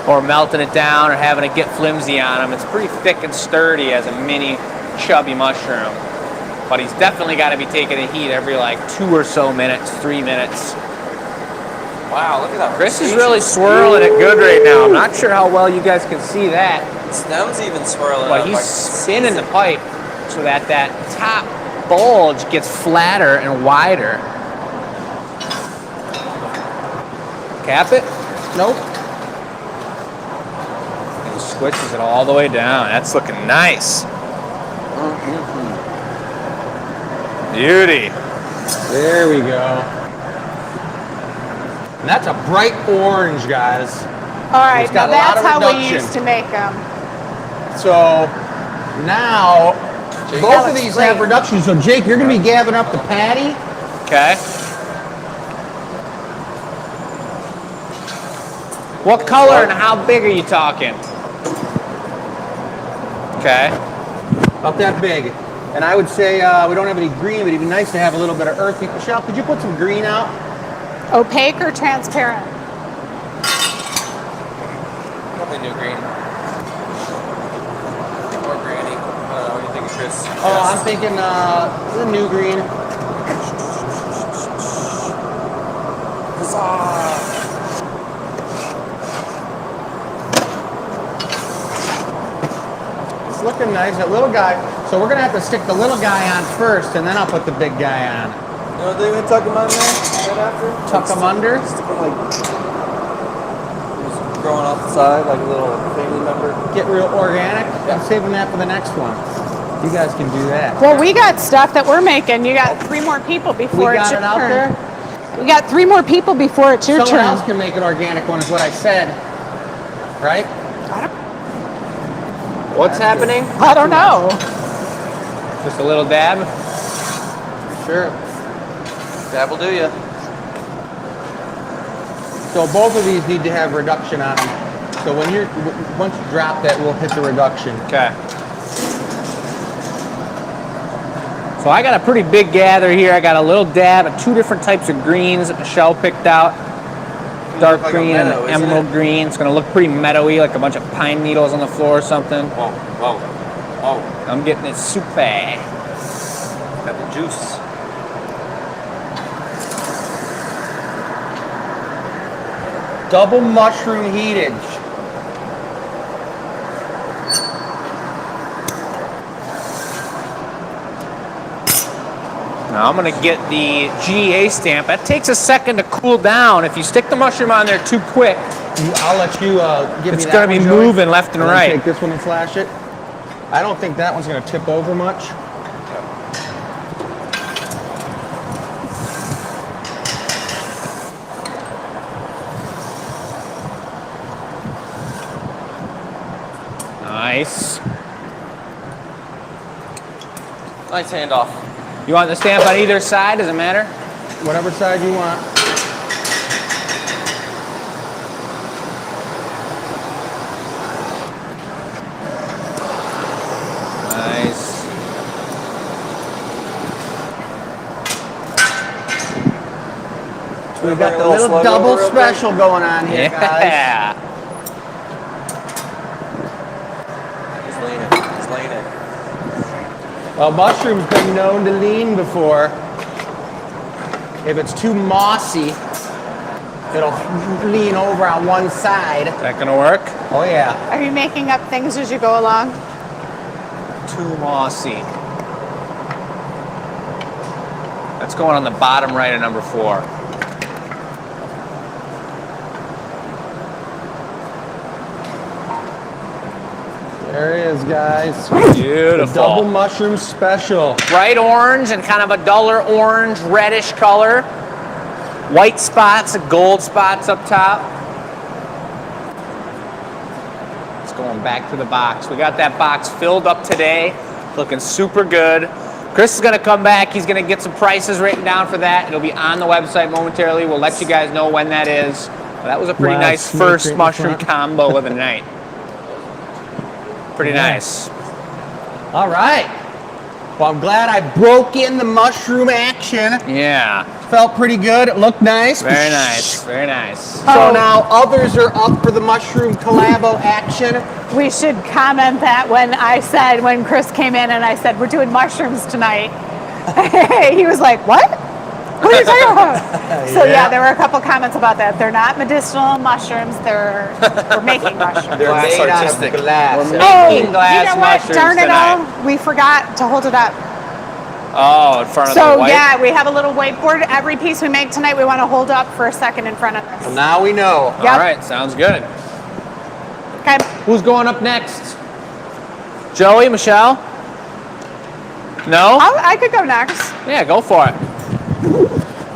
or melting it down or having it get flimsy on him. It's pretty thick and sturdy as a mini chubby mushroom. But he's definitely got to be taking a heat every like 2 or so minutes, 3 minutes. Wow, look at that. Chris is really swirling it good right now. I'm not sure how well you guys can see that. The stem's even swirling But up. he's I can see spinning the it. pipe so that that top bulge gets flatter and wider. Cap it. Nope. And he squishes it all the way down. That's looking nice. Beauty. There we go. And that's a bright orange, guys. All right, It's now got a lot that's of how we reduction. used to make them. So now, Jake, both that of looks these great. have reduction. So Jake, you're gonna be gabbing up the patty. Okay. What color and how big are you talking? Okay. About that big. And I would say we don't have any green, but it'd be nice to have a little bit of earthy. Michelle, could you put some green out? Opaque or transparent? Probably new green. Or granny. What do you think, Chris? Oh, I'm thinking the new green. It's looking nice. That little guy. So we're gonna have to stick the little guy on first, and then I'll put the big guy on. You know what they're gonna tuck them on there right after? Tuck them under. Stick them like just growing off the side like a little family member. Get real organic. I'm saving that for the next one. You guys can do that. Well, we got stuff that we're making. You got 3 more people before We it's got your it out turn. there. We got 3 more people before it's your Someone turn. else can make an organic one, is what I said. Right? What's happening? I don't know. Just a little dab. Sure. Dab will do you. So both of these need to have reduction on them. So when once you drop that, we'll hit the reduction. Okay. So I got a pretty big gather here. I got a little dab of 2 different types of greens that Michelle picked out. Dark Look like a green meadow, and isn't emerald it? green. It's gonna look pretty meadowy, like a bunch of pine needles on the floor or something. Whoa, whoa, whoa. I'm getting it super. Got the juice. Double mushroom heated. Now I'm gonna get the GA stamp. That takes a second to cool down. If you stick the mushroom on there too quick, I'll let you give me it's that gonna be one, Joey. moving left and And then right. Take this one and flash it. I don't think that one's gonna tip over much. Nice. Nice handoff. You want the stamp on either side? Does it matter? Whatever side you want. Nice. We've got the little double special going on here, guys. Yeah. He's leaning. He's leaning. Well, mushroom's been known to lean before. If it's too mossy, it'll lean over on one side. Is that gonna work? Oh yeah. Are you making up things as you go along? Too mossy. That's going on the bottom right of number 4. There it is, guys. Beautiful. Double mushroom special. Bright orange and kind of a duller orange, reddish color. White spots, gold spots up top. It's going back to the box. We got that box filled up today. Looking super good. Chris is gonna come back. He's gonna get some prices written down for that. It'll be on the website momentarily. We'll let you guys know when that is. That was a pretty Wow, nice smooth first in the mushroom front. combo of the night. Pretty nice. All right. Well, I'm glad I broke in the mushroom action. Yeah. Felt pretty good. It looked nice. Very nice. Very nice. So now others are up for the mushroom collabo action. We should comment that when Chris came in and I said, we're doing mushrooms tonight. He was like, what? What are you talking about? So yeah, there were a couple comments about that. They're not medicinal mushrooms. We're making mushrooms. They're Glass made artistic. out of glass. We're Oh, making glass you know what? mushrooms Darn it tonight. all. We forgot to hold it up. Oh, in front of the So white? yeah, we have a little whiteboard. Every piece we make tonight, we want to hold up for a second in front of us. So now we know. Yep. All right, sounds good. Okay. Who's going up next? Joey, Michelle? No? I could go next. Yeah, go for it.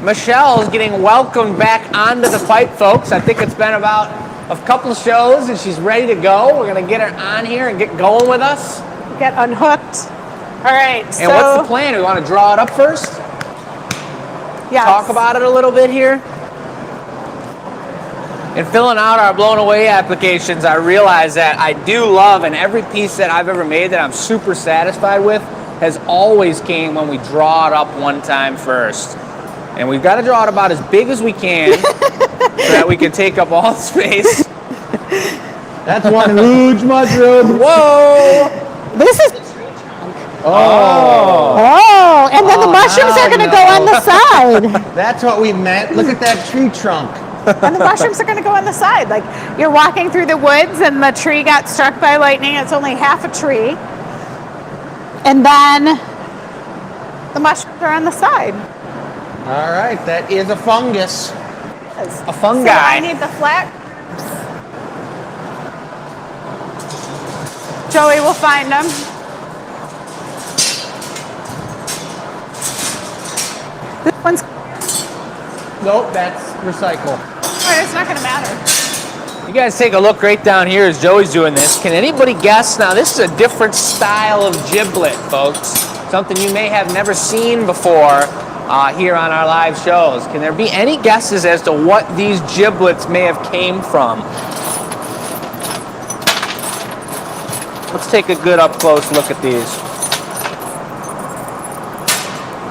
Michelle's getting welcomed back onto the pipe, folks. I think it's been about a couple shows and she's ready to go. We're gonna get her on here and get going with us. Get unhooked. All right. And what's the plan? We want to draw it up first? Yes. Talk about it a little bit here. In filling out our blown away applications, I realized that I do love, and every piece that I've ever made that I'm super satisfied with has always came when we draw it up one time first. And we've got to draw it about as big as we can so that we can take up all the space. That's one huge mushroom. Whoa! This is. Oh. Oh, and then the Oh, mushrooms now are going to you go know. on the side. That's what we meant. Look at that tree trunk. And the mushrooms are going to go on the side. Like you're walking through the woods and the tree got struck by lightning. It's only half a tree. And then the mushrooms are on the side. All right, that is a fungus. A fungi. So I need the flat. Joey will find them. This one's. Nope, that's recycle. Oh, it's not going to matter. You guys take a look right down here as Joey's doing this. Can anybody guess? Now, this is a different style of giblet, folks. Something you may have never seen before here on our live shows. Can there be any guesses as to what these giblets may have came from? Let's take a good up close look at these.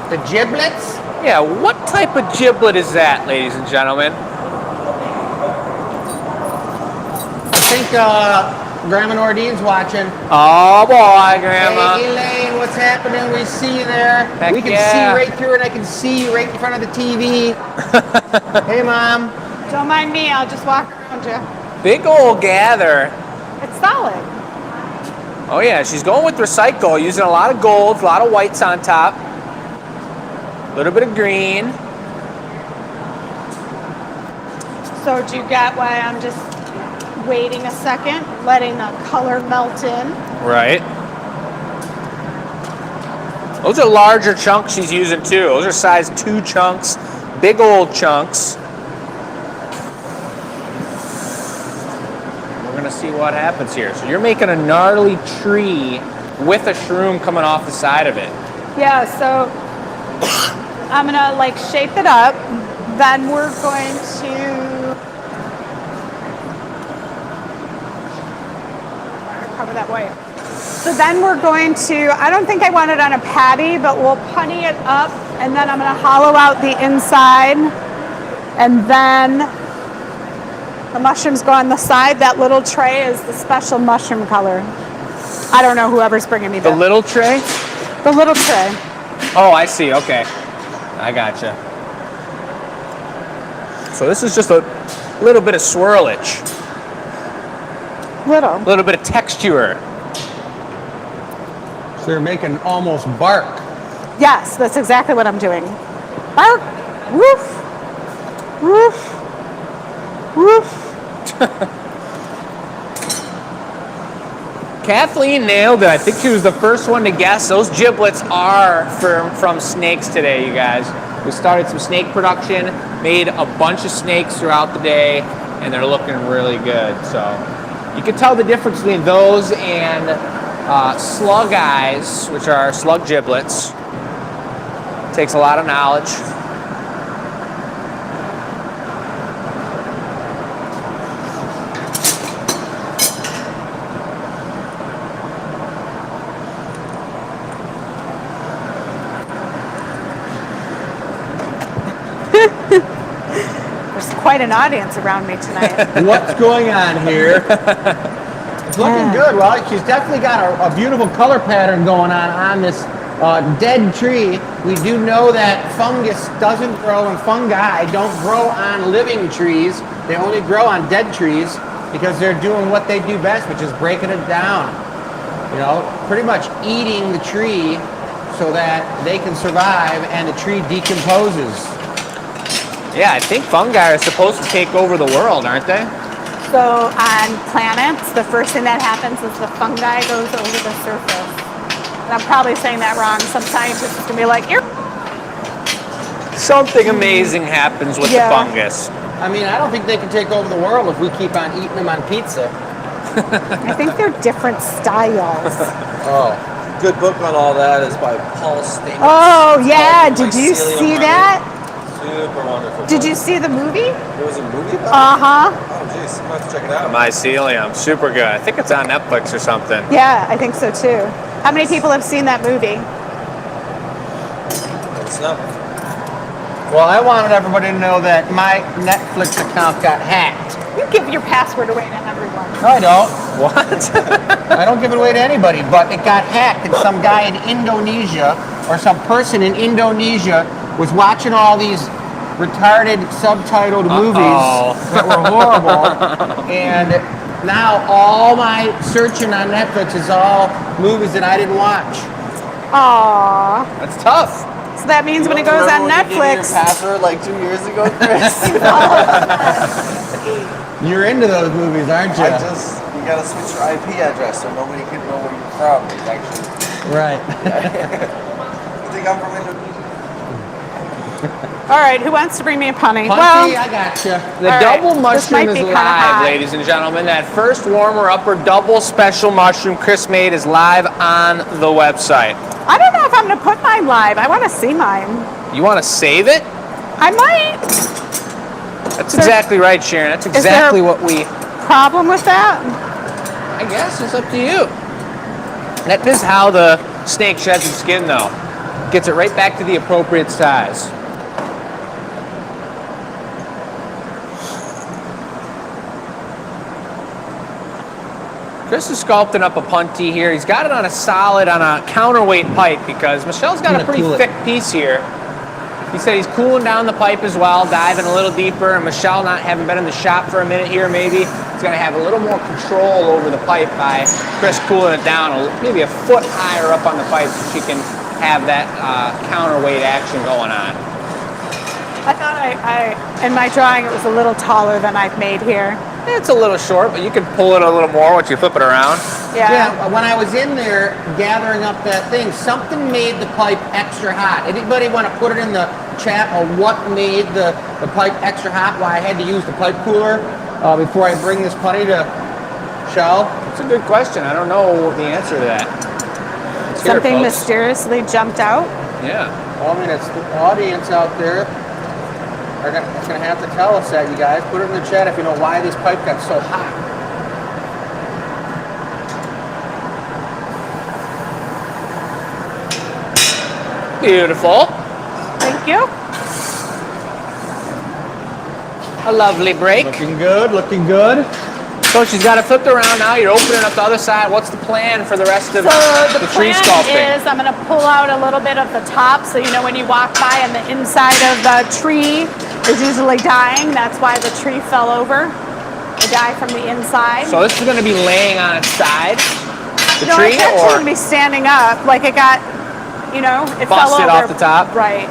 The giblets? Yeah, what type of giblet is that, ladies and gentlemen? I think Grandma Nordine's watching. Oh boy, Grandma. Hey, Elaine, what's happening? We see you there. Heck We can yeah. see right through it. I can see you right in front of the TV. Hey, Mom. Don't mind me. I'll just walk around you. Big old gather. It's solid. Oh yeah, she's going with recycle, using a lot of golds, a lot of whites on top. A little bit of green. So do you get why I'm just waiting a second, letting the color melt in? Right. Those are larger chunks she's using too. Those are size 2 chunks, big old chunks. We're gonna see what happens here. So you're making a gnarly tree with a shroom coming off the side of it. Yeah, so I'm gonna like shape it up. Then we're going to cover that white. So then we're going to, I don't think I want it on a patty, but we'll putty it up and then I'm gonna hollow out the inside and then the mushrooms go on the side. That little tray is the special mushroom color. I don't know whoever's bringing me The that. little tray? The little tray. Oh, I see. Okay. I gotcha. So this is just a little bit of swirlage, Little. a little bit of texture. So you're making almost bark. Yes, that's exactly what I'm doing. Bark. Woof. Woof. Woof. Kathleen nailed it. I think she was the first one to guess. Those giblets are from snakes today, you guys. We started some snake production, made a bunch of snakes throughout the day, and they're looking really good. So you can tell the difference between those and slug eyes, which are slug giblets. Takes a lot of knowledge. There's quite an audience around me tonight. What's going on here? It's looking good. Well, she's definitely got a beautiful color pattern going on this dead tree. We do know that fungus doesn't grow and fungi don't grow on living trees. They only grow on dead trees because they're doing what they do best, which is breaking it down. You know, pretty much eating the tree so that they can survive and the tree decomposes. Yeah, I think fungi are supposed to take over the world, aren't they? So on planets, the first thing that happens is the fungi goes over the surface. And I'm probably saying that wrong. Some scientists is gonna be like, "You're." Something amazing happens with Yeah. the fungus. I mean, I don't think they can take over the world if we keep on eating them on pizza. I think they're different styles. Oh. Good book on all that is by Paul Stamets. Oh, It's yeah. called Did you Mycelium see Honey. that? Super wonderful. Did book. you see the movie? There was a movie about it? Uh-huh. Oh, jeez. I'm going to have to check it out. Mycelium, super good. I think it's on Netflix or something. Yeah, I think so too. How many people have seen that movie? Let us know. Well, I wanted everybody to know that my Netflix account got hacked. You give your password away to everyone. No, I don't. What? I don't give it away to anybody, but it got hacked, and some guy in Indonesia or some person in Indonesia was watching all these retarded subtitled movies that were horrible, and now all my searching on Netflix is all movies that I didn't watch. Aww. That's tough. So that means when it You don't goes on remember when you gave me Netflix, your password like 2 years ago, Chris? You're into those movies, aren't you? You gotta switch your IP address so nobody can know where you're from. Actually, Right. you think I'm from Indonesia? all right, who wants to bring me a punny? Punty, I gotcha. The All right, double this might mushroom is be kinda hot. live, ladies and gentlemen. That first warmer upper double special mushroom Chris made is live on the website. I don't know if I'm going to put mine live. I want to see mine. You want to save it? I might. That's there- exactly right, Sharon. That's there- exactly what we. Problem with that? I guess it's up to you. That is how the snake sheds its skin, though. Gets it right back to the appropriate size. Chris is sculpting up a punty here. He's got it on a solid, on a counterweight pipe because Michelle's got a pretty cool it. thick piece here. He said he's cooling down the pipe as well, diving a little deeper, and Michelle, not having been in the shop for a minute here maybe, is going to have a little more control over the pipe by Chris cooling it down maybe a foot higher up on the pipe so she can have that counterweight action going on. I thought in my drawing it was a little taller than I've made here. It's a little short, but you can pull it a little more once you flip it around. Yeah. Yeah, when I was in there gathering up that thing, something made the pipe extra hot. Anybody want to put it in the chat on what made the pipe extra hot? Why I had to use the pipe cooler before I bring this putty to Shell? It's a good question. I don't know the answer to that. Let's hear it, Something folks. mysteriously jumped out. Yeah. Well, I mean, it's the audience out there. They're gonna have to tell us that, you guys. Put it in the chat if you know why this pipe got so hot. Beautiful. Thank you. A lovely break. Looking good, looking good. So she's got it flipped around now. You're opening up the other side. What's the plan for the rest of So the tree plan sculpting? is I'm going to pull out a little bit of the top so you know when you walk by and the inside of the tree is usually dying. That's why the tree fell over. The dye from the inside. So this is going to be laying on its side, the no, tree, it's actually or going to be standing up. Like it got, it fell Busted over. off the top? Right.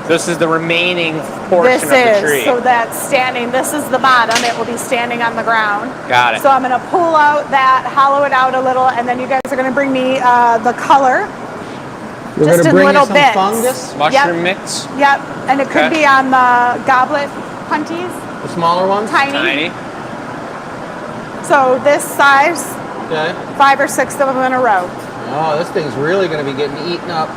this is the remaining portion This of the tree? is, so that's standing, this is the bottom, it will be standing on the ground. Got it. So I'm gonna pull out that, hollow it out a little, and then you guys are gonna bring me the color. We're Just gonna in bring little you some bits. fungus, Mushroom mix, Yep, and it could Okay. be on the goblet punties, the smaller ones. tiny. tiny. So this size, Okay. 5 or 6 of them in a row. Oh, this thing's really gonna be getting eaten up.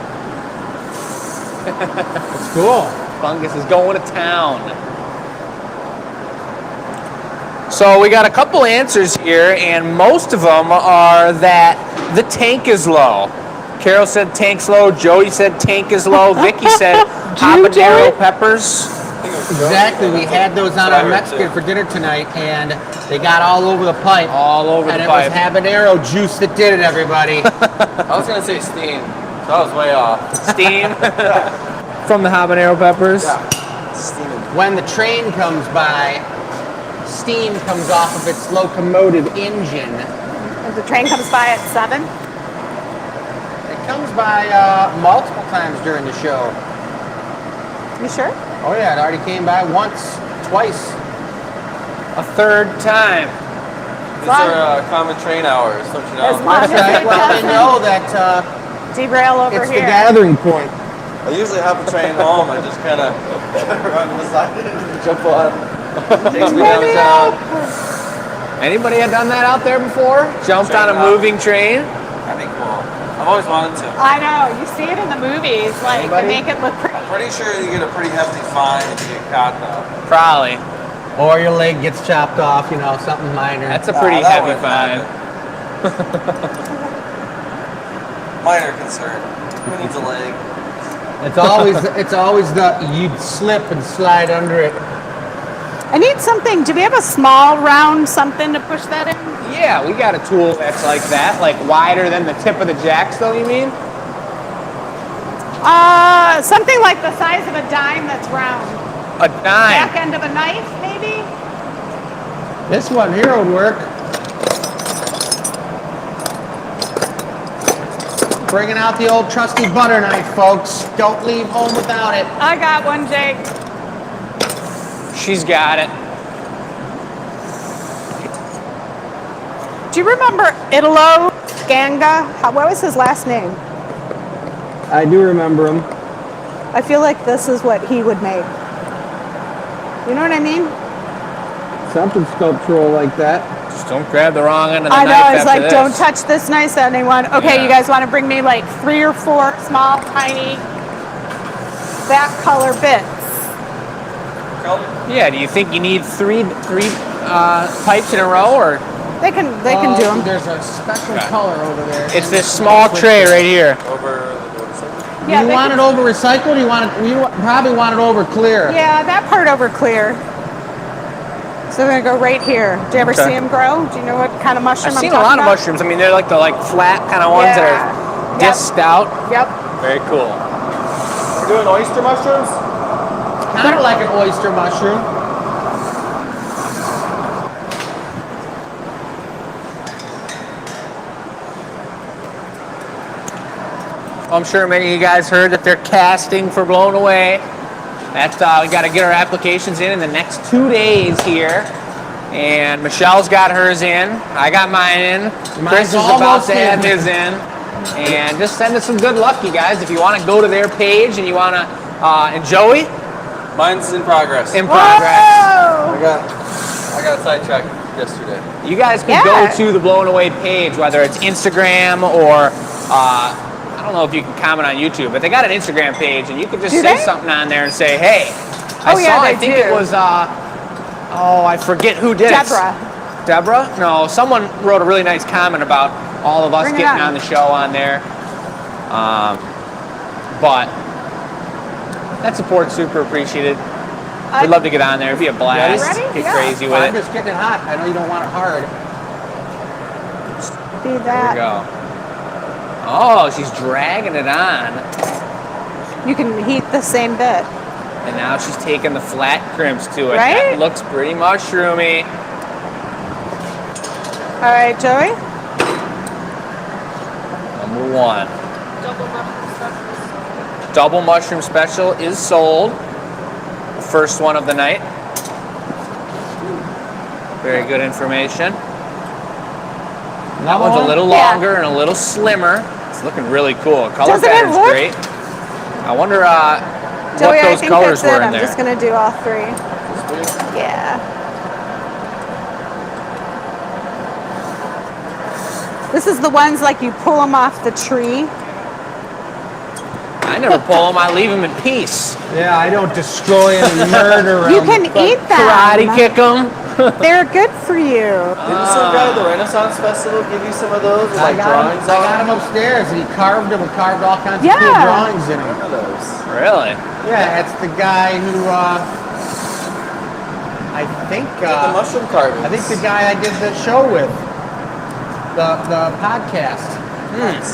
It's cool. Fungus is going to town. So we got a couple answers here, and most of them are that the tank is low. Carol said tank's low. Jody said tank is low. Vicky said habanero Jody? peppers. Exactly. We had those on our Mexican for dinner tonight, and they got all over the pipe. All over and the it pipe. was habanero juice that did it, everybody. I was gonna say steam, so I was way off. Steam from the habanero peppers. Steaming. When the train comes by, steam comes off of its locomotive engine. If the train comes by at 7, It comes by multiple times during the show. you sure? Oh yeah, it already came by once, twice. A third time. These are common train hours, don't you know? As long as it Well, they doesn't know that derail over it's the here. gathering point. I usually have a train home. I just kind of run beside it and jump on. Takes me downtown. Anybody had done that out there before? Jumped on a moving train? That'd be cool. I've always wanted to. I know. You see it in the movies. Like, they make it look pretty. I'm pretty sure you get a pretty hefty fine if you get caught though. Probably. Or your leg gets chopped off, something minor. That's a pretty that heavy wouldn't fine. Minor concern. Who needs a leg? It's always you'd slip and slide under it. I need something. Do we have a small round something to push that in? Yeah, we got a tool that's like that, like wider than the tip of the jacks, though, you mean? Something like the size of a dime that's round. A dime. Back end of a knife, maybe? This one here would work. Bringing out the old trusty butter knife, folks. Don't leave home without it. I got one, Jake. She's got it. Do you remember Italo Ganga? What was his last name? I do remember him. I feel like this is what he would make. You know what I mean? Something sculptural like that. Just don't grab the wrong end of the I knife know, it's after like, this. don't touch this knife, anyone. Okay, Yeah. you guys want to bring me like 3 or 4 small, tiny, that color bits? Yeah, do you think you need three pipes in a row, or They can do them. There's a special color over there. it's this small tray right here? Over. Yeah, you they want can- it over recycled? You probably want it over clear. Yeah, that part over clear. So we're gonna go right here. Do you ever Okay. see them grow? Do you know what kind of mushroom I've I'm seen a talking lot of about? mushrooms. I mean, they're like the flat kind of ones that Yeah. are Yep. disced out. Yep. Very cool. We're doing oyster mushrooms? Kind of like an oyster mushroom. I'm sure many of you guys heard that they're casting for Blown Away. That's we got to get our applications in the next 2 days here. And Michelle's got hers in. I got mine in. Chris is about almost to have in. his in. And just send us some good luck, you guys. If you want to go to their page and you want to, and Joey, Mine's in progress. in progress. Whoa! I got sidetracked yesterday. You guys can Yeah. go to the Blown Away page, whether it's Instagram or I don't know if you can comment on YouTube, but they got an Instagram page, and you can just Do say they? something on there and say, "Hey, I Oh, yeah, saw. I they think do. it was I forget who did Deborah. it. Deborah? No, someone wrote a really nice comment about all of us Bring it getting on. on the show on there. But that support's super appreciated. I- We'd love to get on there. It'd be a blast. Ready? Get Yeah. crazy with I'm it. just getting it hot. I know you don't want it hard. Be There that. we go. Oh, she's dragging it on. You can heat the same bit. And now she's taking the flat crimps to it. Right? That looks pretty mushroomy. All right, Joey. Number 1. Double mushroom special is sold. The first one of the night. Very good information. That one's a little Yeah. longer and a little slimmer. It's looking really cool. Color Doesn't it pattern's look- great. I wonder Joey, what I those think colors that's were it. in I'm there. just gonna do all 3. Yeah. This is the ones like you pull them off the tree. I never pull them. I leave them in peace. Yeah, I don't destroy and murder them. You can eat them. Karate kick them. They're good for you. Didn't some guy at the Renaissance Festival give you some of those with I like got drawings him, I got on him upstairs, and he carved them and carved all kinds of Yeah. cool drawings in them. One of those. Really? Yeah, it's the guy who, I think, The mushroom carvings. I think the guy I did the show with, the podcast.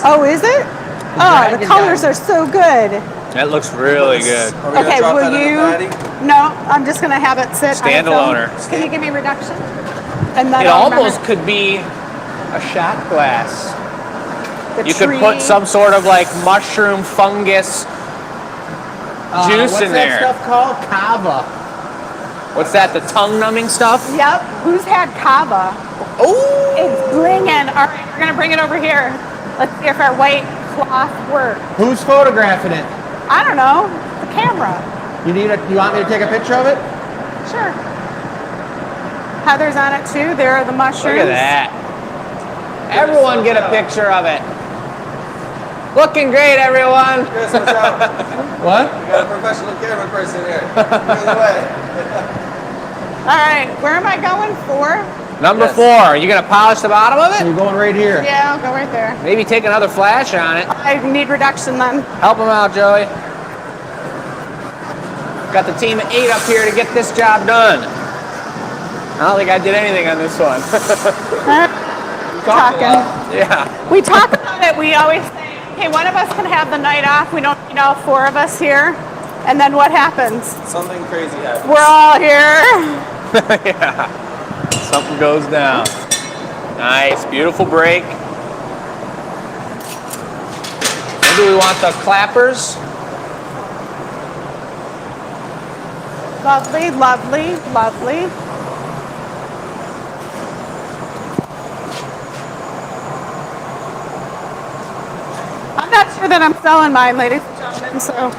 Oh, is it? Oh, the dragon colors guy. are so good. That looks really good. Are we gonna Okay, drop will that in you? the patty? No, I'm just gonna have it sit. on its own. Standaloner. Can you give me reduction? And then It I'll almost remember could be a shot glass. the You tree. could put some sort of like mushroom fungus juice What's in that there. stuff called? Kava. What's that? The tongue numbing stuff? Yep. Who's had kava? Oh! It's blinging. All right, we're gonna bring it over here. Let's see if our white cloth works. Who's photographing it? I don't know. The camera. You want me to take a picture of it? Sure. Heather's on it too. There are the mushrooms. Look at that. Everyone get a picture of it. Looking great, everyone. Chris, watch out. What? We got a professional camera person here. Get in the way. All right, where am I going for? Number Yes. 4. You gonna polish the bottom of it? We're going right here. Yeah, I'll go right there. Maybe take another flash on it. I need reduction then. Help him out, Joey. Got the team of 8 up here to get this job done. I don't think I did anything on this one. Talking. Yeah. We talk about it. We always say, hey, one of us can have the night off. We don't need all 4 of us here. And then what happens? Something crazy happens. We're all here. Yeah. Something goes down. Nice, beautiful break. Maybe we want the clappers. Lovely, lovely, lovely. I'm not sure that I'm selling mine, ladies and gentlemen, so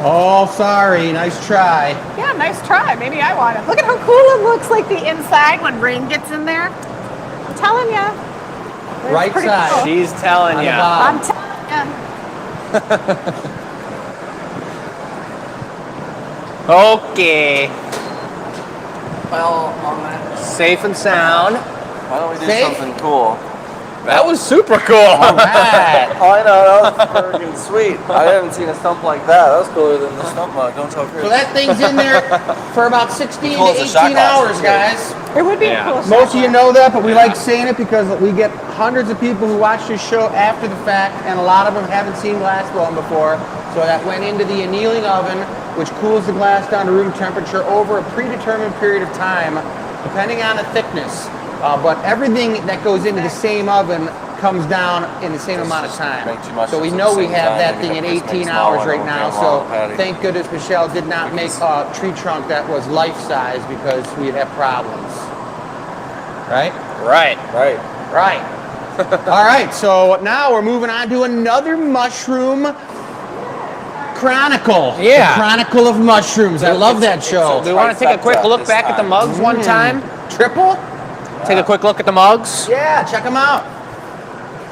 Oh, sorry. Nice try. yeah, nice try. Maybe I want it. Look at how cool it looks like the inside when rain gets in there. I'm telling you. Right side. Cool. She's telling On the you. bottom. I'm telling you. Okay. Well, on that, Safe and sound. why don't we do Safe? something cool? That was super cool. All right. Oh, I know, that was freaking sweet. I haven't seen a stump like that. That was cooler than the stump mug. Don't tell Chris. So that thing's in there for about 16 Cool to as a shot 18 glass, hours, too. guys. It would be Yeah. a cool Most of shot. you know that, but we like saying it because we get hundreds of people who watch this show after the fact, and a lot of them haven't seen glass blowing before. So that went into the annealing oven, which cools the glass down to room temperature over a predetermined period of time, depending on the thickness. But everything that goes into the same oven comes down in the same amount of time. make too much So we at the know we same have time, that maybe thing in just make 18 small hours one right and now. get So long patty. thank goodness Michelle did not make a tree trunk that was life size because we'd have problems. Right? Right. Right. Right. All right, so now we're moving on to another mushroom chronicle. Yeah. The Chronicle of Mushrooms. I love that show. Do we want to take a quick Trifecta look this back at the time. mugs one time? Triple? Take a quick look at the mugs. Yeah, check them out.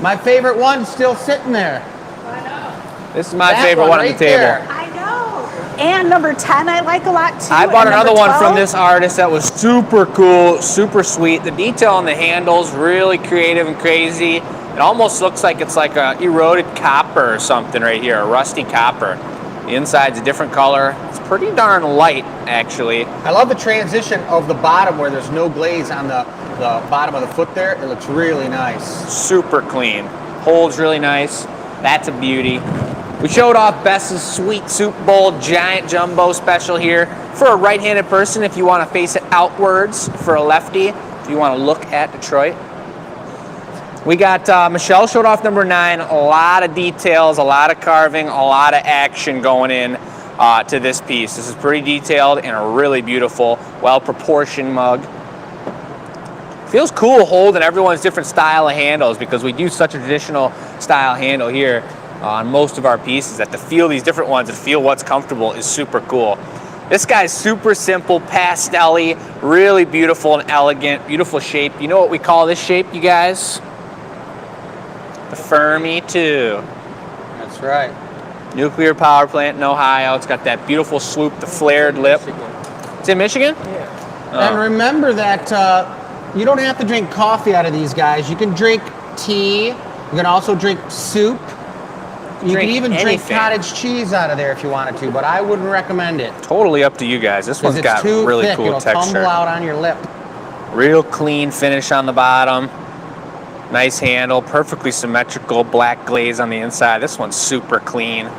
My favorite one's still sitting there. This is my That favorite one on the right table. there. I know. And number 10 I like a lot too. I bought and another number one from 12. this artist that was super cool, super sweet. The detail on the handles, really creative and crazy. It almost looks like it's like a eroded copper or something right here, a rusty copper. The inside's a different color. It's pretty darn light, actually. I love the transition of the bottom where there's no glaze on the bottom of the foot there. It looks really nice. Super clean. Holds really nice. That's a beauty. We showed off Bess's Sweet Soup Bowl Giant Jumbo Special here for a right-handed person if you want to face it outwards, for a lefty if you want to look at Detroit. We got Michelle showed off number 9. A lot of details, a lot of carving, a lot of action going in to this piece. This is pretty detailed and a really beautiful, well-proportioned mug. Feels cool holding everyone's different style of handles because we do such a traditional style handle here on most of our pieces that to feel these different ones and feel what's comfortable is super cool. This guy's super simple, pastel-y, really beautiful and elegant, beautiful shape. You know what we call this shape, you guys? The Fermi 2. That's right. Nuclear power plant in Ohio. It's got that beautiful swoop, the flared lip. It's in Michigan? And remember that you don't have to drink coffee out of these guys. You can drink tea. You can also drink soup. You Drink can even drink anything. cottage cheese out of there if you wanted to, but I wouldn't recommend it. Totally up to you guys. This Because one's it's got too really thick. cool It'll texture. tumble out on your lip. Real clean finish on the bottom. Nice handle, perfectly symmetrical, black glaze on the inside. This one's super clean.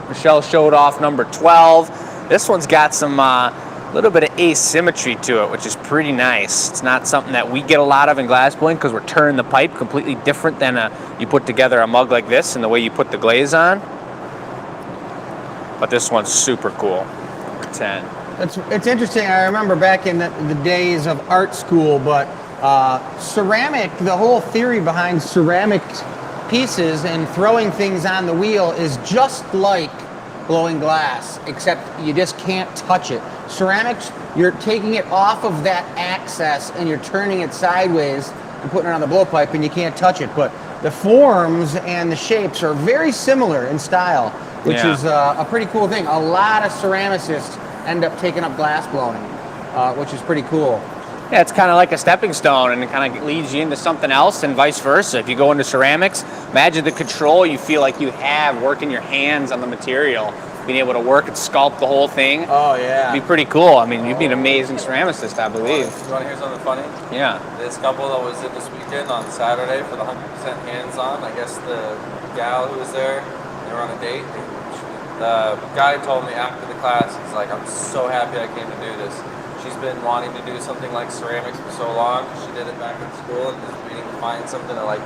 Michelle showed off number 12. This one's got some little bit of asymmetry to it, which is pretty nice. It's not something that we get a lot of in glass blowing because we're turning the pipe completely different than you put together a mug like this and the way you put the glaze on. But this one's super cool. Number 10. It's interesting. I remember back in the days of art school, but ceramic, the whole theory behind ceramic pieces and throwing things on the wheel is just like blowing glass, except you just can't touch it. Ceramics, you're taking it off of that axis and you're turning it sideways and putting it on the blowpipe, and you can't touch it. But the forms and the shapes are very similar in style, which is a pretty cool thing. A lot of ceramicists end up taking up glass blowing, which is pretty cool. Yeah, it's kind of like a stepping stone, and it kind of leads you into something else, and vice versa. If you go into ceramics, imagine the control you feel like you have working your hands on the material, being able to work and sculpt the whole thing. Oh, yeah. It'd be pretty cool. I mean, you'd be an amazing ceramicist, I believe. You want to hear something funny? Yeah. This couple that was in this weekend on Saturday for the 100% hands-on, I guess the gal who was there, they were on a date. The guy told me after the class, he's like, I'm so happy I came to do this. She's been wanting to do something like ceramics for so long. She did it back in school and is waiting to find something to like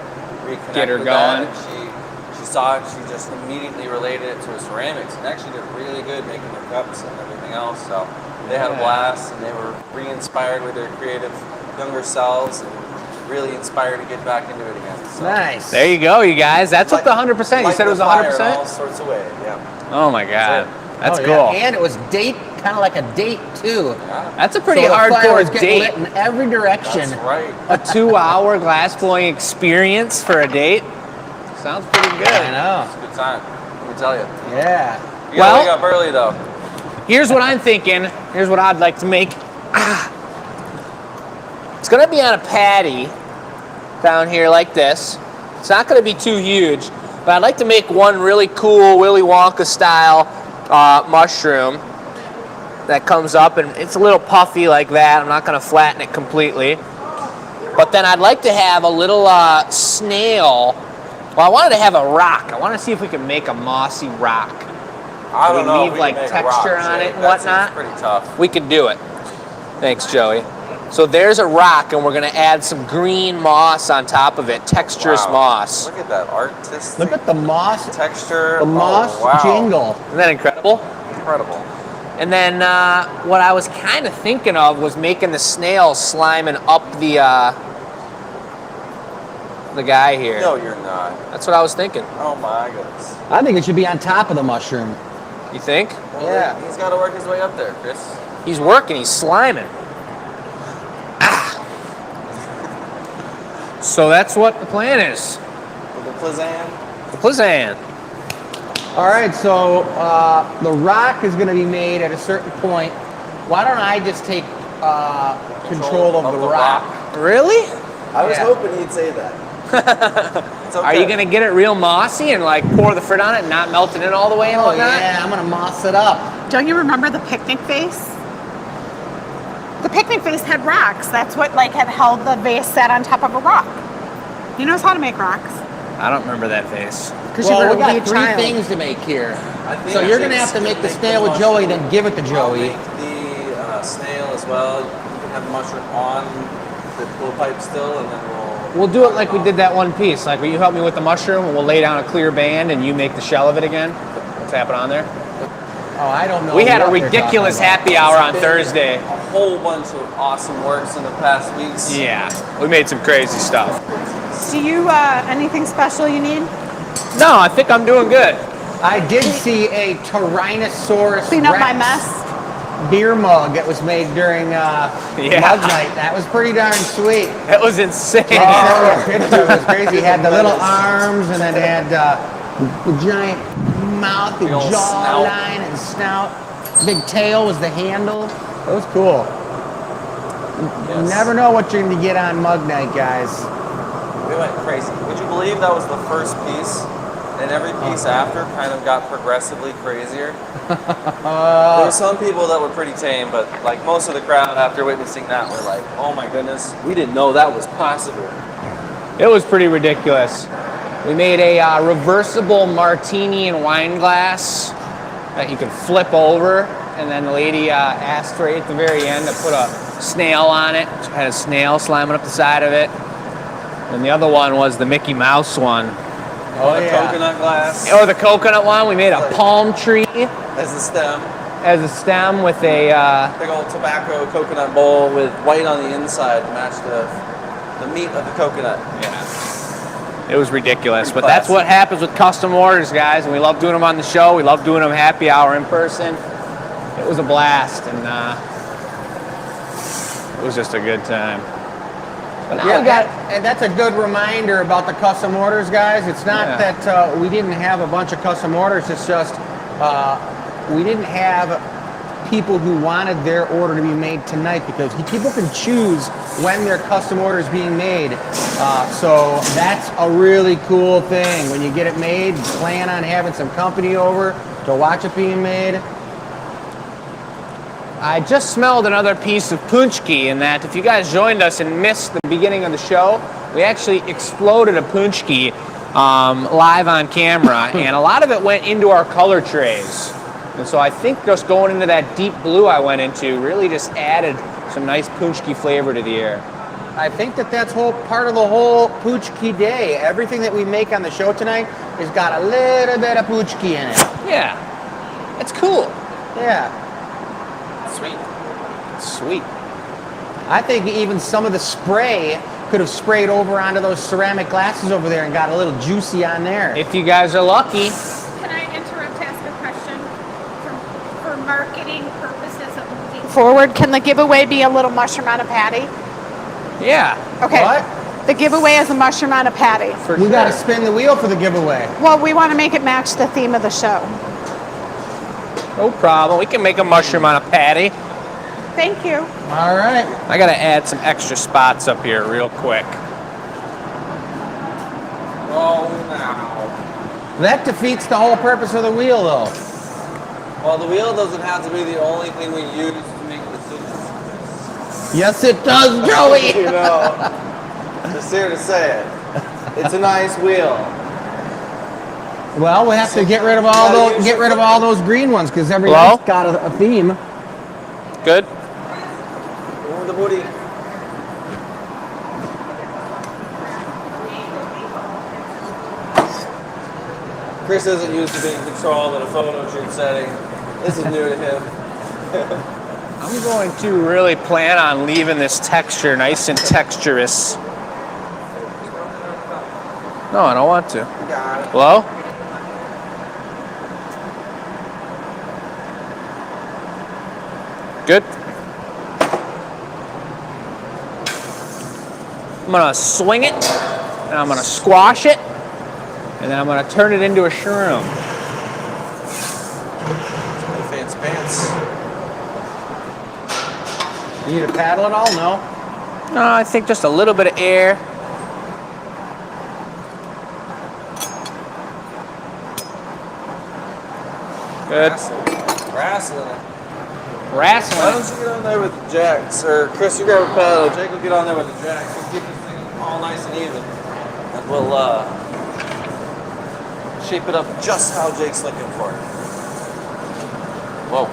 reconnect Get her with going. that. And she saw it, she just immediately related it to a ceramics and actually did really good making their cups and everything else. So they had a blast and they were re-inspired with their creative younger selves and really inspired to get back into it again. So Nice. There you go, you guys. That's what the 100%. You said it was light the fire in 100%? all sorts of ways, yeah. Oh my God. That's Oh, cool. yeah. And it was kind of like a date too. That's a pretty So the fire hardcore was getting date. lit in every direction. That's right. A 2-hour glass blowing experience for a date. Sounds pretty good. I know. It's a good time, let me tell you. Yeah. You gotta Well- wake up early though. Here's what I'm thinking. Here's what I'd like to make. It's gonna be on a patty down here like this. It's not gonna be too huge, but I'd like to make one really cool Willy Wonka style mushroom that comes up, and it's a little puffy like that. I'm not gonna flatten it completely. But then I'd like to have a little snail. Well, I wanted to have a rock. I want to see if we can make a mossy rock. I don't We know. leave, if like, can make a texture rock on shape. it and That whatnot. seems pretty tough. We could do it. Thanks, Joey. So there's a rock, and we're gonna add some green moss on top of it, texturous Wow. moss. Look at that artistic Look at the moss, texture. the moss Oh, wow. jingle. Isn't that incredible? Incredible. And then what I was kind of thinking of was making the snail sliming up the guy here. No, you're not. That's what I was thinking. Oh my goodness. I think it should be on top of the mushroom. You think? Well, Yeah. He's got to work his way up there, Chris. He's working. He's sliming. So that's what the plan is. With the Plizan. The Plizan. All right, so the rock is going to be made at a certain point. Why don't I just take control of the rock? Really? I was Yeah. hoping he'd say that. It's okay. Are you gonna get it real mossy and like pour the frit on it and not melt it in all the way and Oh whatnot? yeah, I'm going to moss it up. Don't you remember the picnic vase? The picnic vase had rocks. That's what like had held the vase set on top of a rock. He knows how to make rocks. I don't remember that face. Because Well, you we were got a three child. things to make here. I think So I you're should going to have to make the make snail the with Joey, mushroom. then give it to I'll Joey. make the snail as well. You can have the mushroom on the blowpipe still, and then We'll do it like we did that one piece. Like, will you help me with the mushroom and we'll lay down a clear band and you make the shell of it again? What's happening on there? Oh, I don't know. We had a what they're ridiculous talking about. happy hour on Been Thursday. A whole bunch of awesome works in the past weeks. Yeah, we made some crazy stuff. Do you anything special you need? No, I think I'm doing good. I did see a Tyrannosaurus Clean up my Rex mess. beer mug that was made during Mug Night. That was pretty darn sweet. That was insane. Oh, yeah, picture was crazy. It had the little arms and then it had the giant mouth, the Big old jawline and snout. Big tail was the handle. That was cool. You never know what you're going to get on Mug Night, guys. We went crazy. Would you believe that was the first piece? And every piece after kind of got progressively crazier. There were some people that were pretty tame, but like most of the crowd after witnessing that were like, oh my goodness, we didn't know that was possible. It was pretty ridiculous. We made a reversible martini and wine glass that you could flip over, and then the lady asked right at the very end to put a snail on it. It had a snail slamming up the side of it. And the other one was the Mickey Mouse one. Oh, The yeah. coconut glass Or the coconut one, we made a palm tree as the stem. as a stem with a, Big old tobacco coconut bowl with white on the inside to match the meat of the coconut. yeah. It was ridiculous, but that's what happens with custom orders, guys. And we love doing them on the show. We love doing them happy hour in person. It was a blast, and it was just a good time. But now we got, and that's a good reminder about the custom orders, guys. It's not that we didn't have a bunch of custom orders. It's just we didn't have people who wanted their order to be made tonight, because people can choose when their custom order is being made. So that's a really cool thing. When you get it made, plan on having some company over to watch it being made. I just smelled another piece of punchki, in that if you guys joined us and missed the beginning of the show, we actually exploded a punchki live on camera, and a lot of it went into our color trays. And so I think just going into that deep blue I went into really just added some nice punchki flavor to the air. I think that's part of the whole punchki day. Everything that we make on the show tonight has got a little bit of punchki in it. Yeah, it's cool. Yeah. Sweet. I think even some of the spray could have sprayed over onto those ceramic glasses over there and got a little juicy on there. If you guys are lucky. Can I interrupt to ask a question? For marketing purposes of moving forward, can the giveaway be a little mushroom on a patty? Yeah. Okay. What? The giveaway is a mushroom on a patty. We got to spin the wheel for the giveaway. Well, we want to make it match the theme of the show. No problem. We can make a mushroom on a patty. Thank you. All right. I gotta add some extra spots up here real quick. Oh, now. That defeats the whole purpose of the wheel, though. Well, the wheel doesn't have to be the only thing we use to make decisions. Yes, it does, Joey. You know, just here to say it. It's a nice wheel. Well, we have to get rid of all those green ones, because every Hello? one's got a theme. Good? Over the booty. Chris isn't used to being controlled in a photo shoot setting. This is new to him. I'm going to really plan on leaving this texture nice and texturous. No, I don't want to. Got it. Hello? Good? I'm gonna swing it, and I'm gonna squash it, and then I'm gonna turn it into a shroom. Fancy pants. You need to paddle it all? No. No, I think just a little bit of air. Good. Wrestling it. Why Wrestling. don't you get on there with the jacks? Or Chris, you grab a paddle. Jake will get on there with the jacks. We'll keep this thing all nice and even. And we'll shape it up just how Jake's looking for it. Whoa.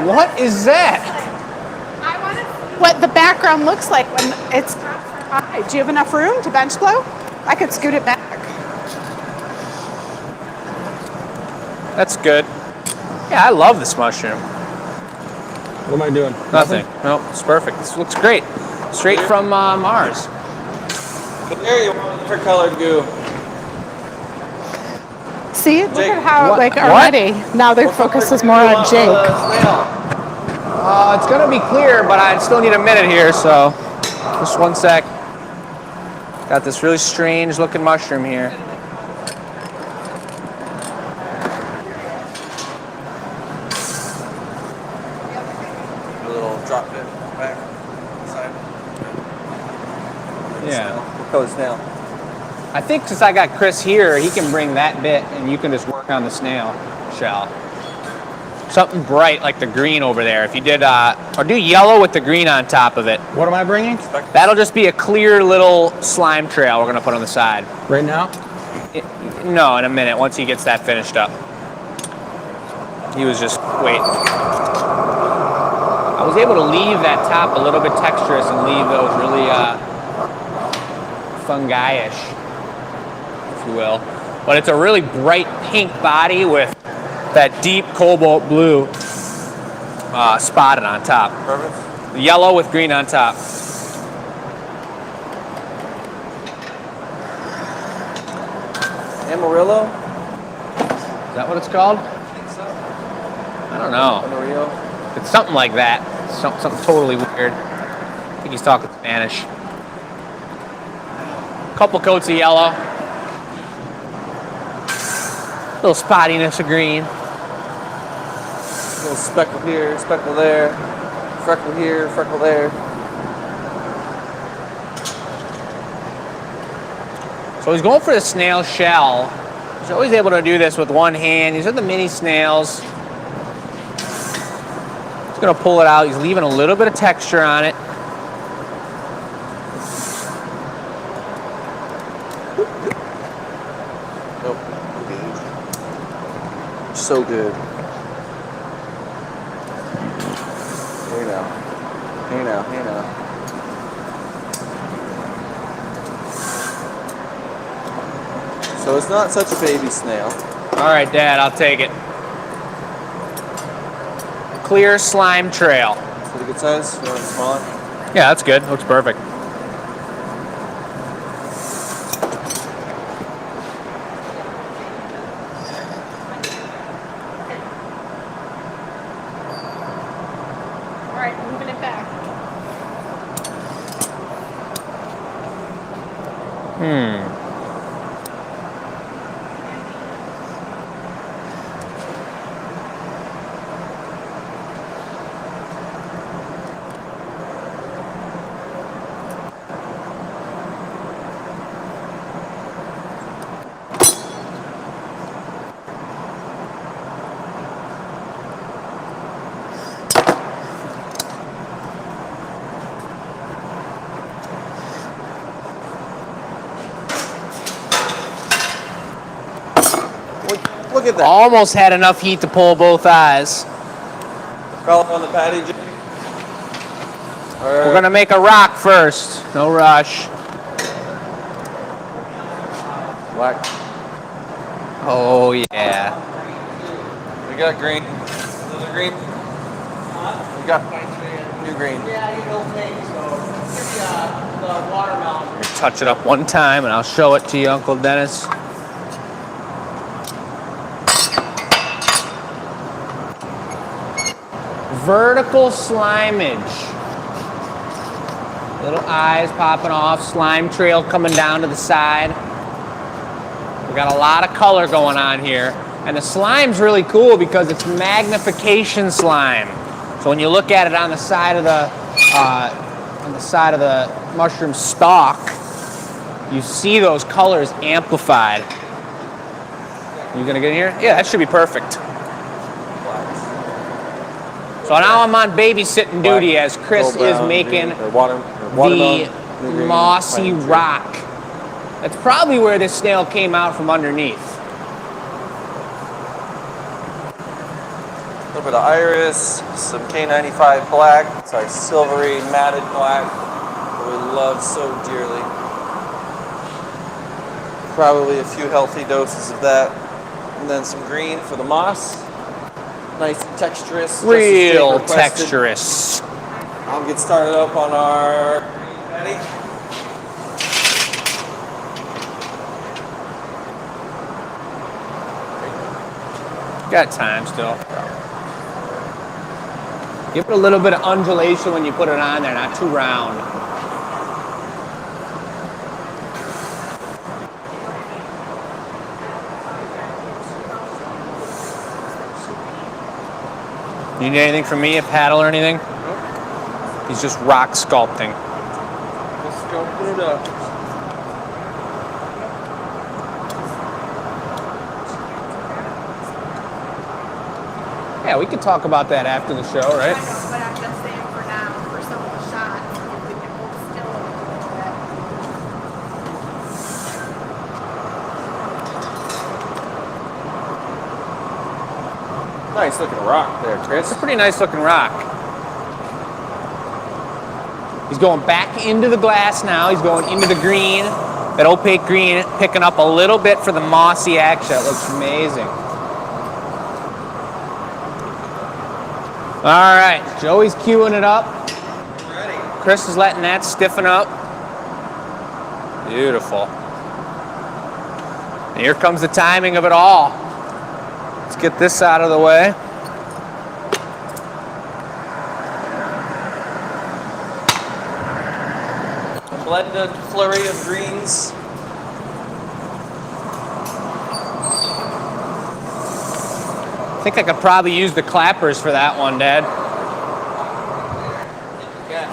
What is that? I want to see what the background looks like when it's high. Do you have enough room to bench blow? I could scoot it back. That's good. Yeah, I love this mushroom. What am I doing? Nothing. No, it's perfect. This looks great. Straight from Mars. But there you want a different colored goo. See, look Jake, at how what- like what? already now their focus is more on Jake. It's gonna be clear, but I still need a minute here, so just one sec. Got this really strange looking mushroom here. A little drop bit back side. Yeah. What color snail? I think since I got Chris here, he can bring that bit and you can just work on the snail shell. Something bright like the green over there. If you did, or do yellow with the green on top of it. What am I bringing? That'll just be a clear little slime trail we're gonna put on the side. Right now? No, in a minute, once he gets that finished up. He was just, wait. I was able to leave that top a little bit texturous and leave those really fungi-ish, if you will. But it's a really bright pink body with that deep cobalt blue spotted on top. Perfect. Yellow with green on top. Amarillo? Is that what it's called? I think so. I don't know. Amarillo. It's something like that. Something totally weird. I think he's talking Spanish. Couple coats of yellow. Little spottiness of green. Little speckle here, speckle there. Freckle here, freckle there. So he's going for the snail shell. He's always able to do this with one hand. These are the mini snails. He's going to pull it out. He's leaving a little bit of texture on it. Nope. So good. Hey now. Hey now, hey now. So it's not such a baby snail. All right, Dad, I'll take it. Clear slime trail. Is it a good size? You want it smaller? Yeah, that's good. Looks perfect. All right, moving it back. Look at that. Almost had enough heat to pull both eyes. Crawl up on the patty, Jay. We're gonna make a rock first. No rush. Black. Oh yeah. We got green. Another green. We got new green. Yeah, you know things. So the watermelon. Touch it up one time, and I'll show it to you, Uncle Dennis. Vertical slimage. Little eyes popping off, slime trail coming down to the side. We got a lot of color going on here. And the slime's really cool because it's magnification slime. So when you look at it on the side of the mushroom stalk, you see those colors amplified. You gonna get in here? Yeah, that should be perfect. So now I'm on babysitting duty as Chris is making the mossy rock. That's probably where this snail came out from underneath. A little bit of iris, some K95 black. It's our silvery matted black that we love so dearly. Probably a few healthy doses of that. And then some green for the moss. Nice and texturous. Real texturous. I'll get started up on our green patty. Got time still. Give it a little bit of undulation when you put it on there, not too round. You need anything from me, a paddle or anything? Nope. He's just rock sculpting. Just sculpting it up. Yeah, we could talk about that after the show, I right? know, but I'm just saying for now, for some of the shots, if we can hold still a little bit. Nice looking rock there, Chris. It's a pretty nice looking rock. He's going back into the glass now. He's going into the green. That opaque green picking up a little bit for the mossy action. It looks amazing. All right, Joey's queuing it up. Ready. Chris is letting that stiffen up. Beautiful. And here comes the timing of it all. Let's get this out of the way. Blended flurry of greens. I think I could probably use the clappers for that one, Dad. Yeah.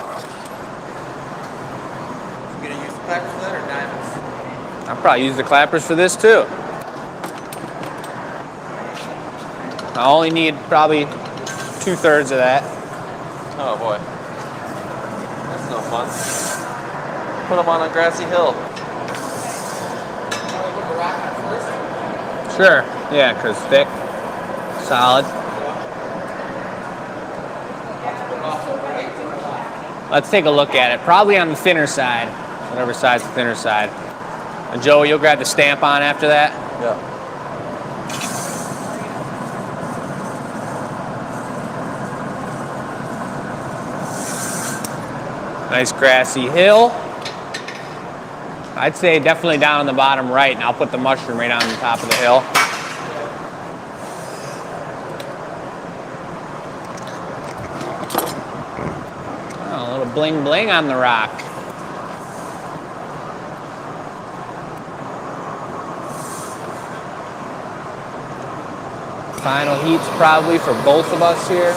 You gonna use the clappers for that or diamonds? I'll probably use the clappers for this too. I only need probably 2/3 of that. Oh boy. That's no fun. Put them on a grassy hill. Sure. Yeah, because thick, solid. Let's take a look at it. Probably on the thinner side, whatever side's the thinner side. And Joey, you'll grab the stamp on after that? Yeah. Nice grassy hill. I'd say definitely down on the bottom right, and I'll put the mushroom right on the top of the hill. Oh, a little bling bling on the rock. Final heat's probably for both of us here.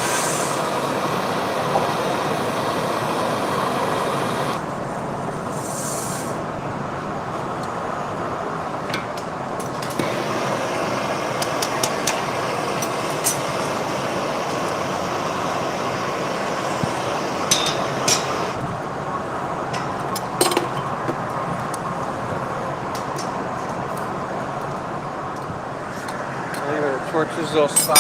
Leave it a torches little spot.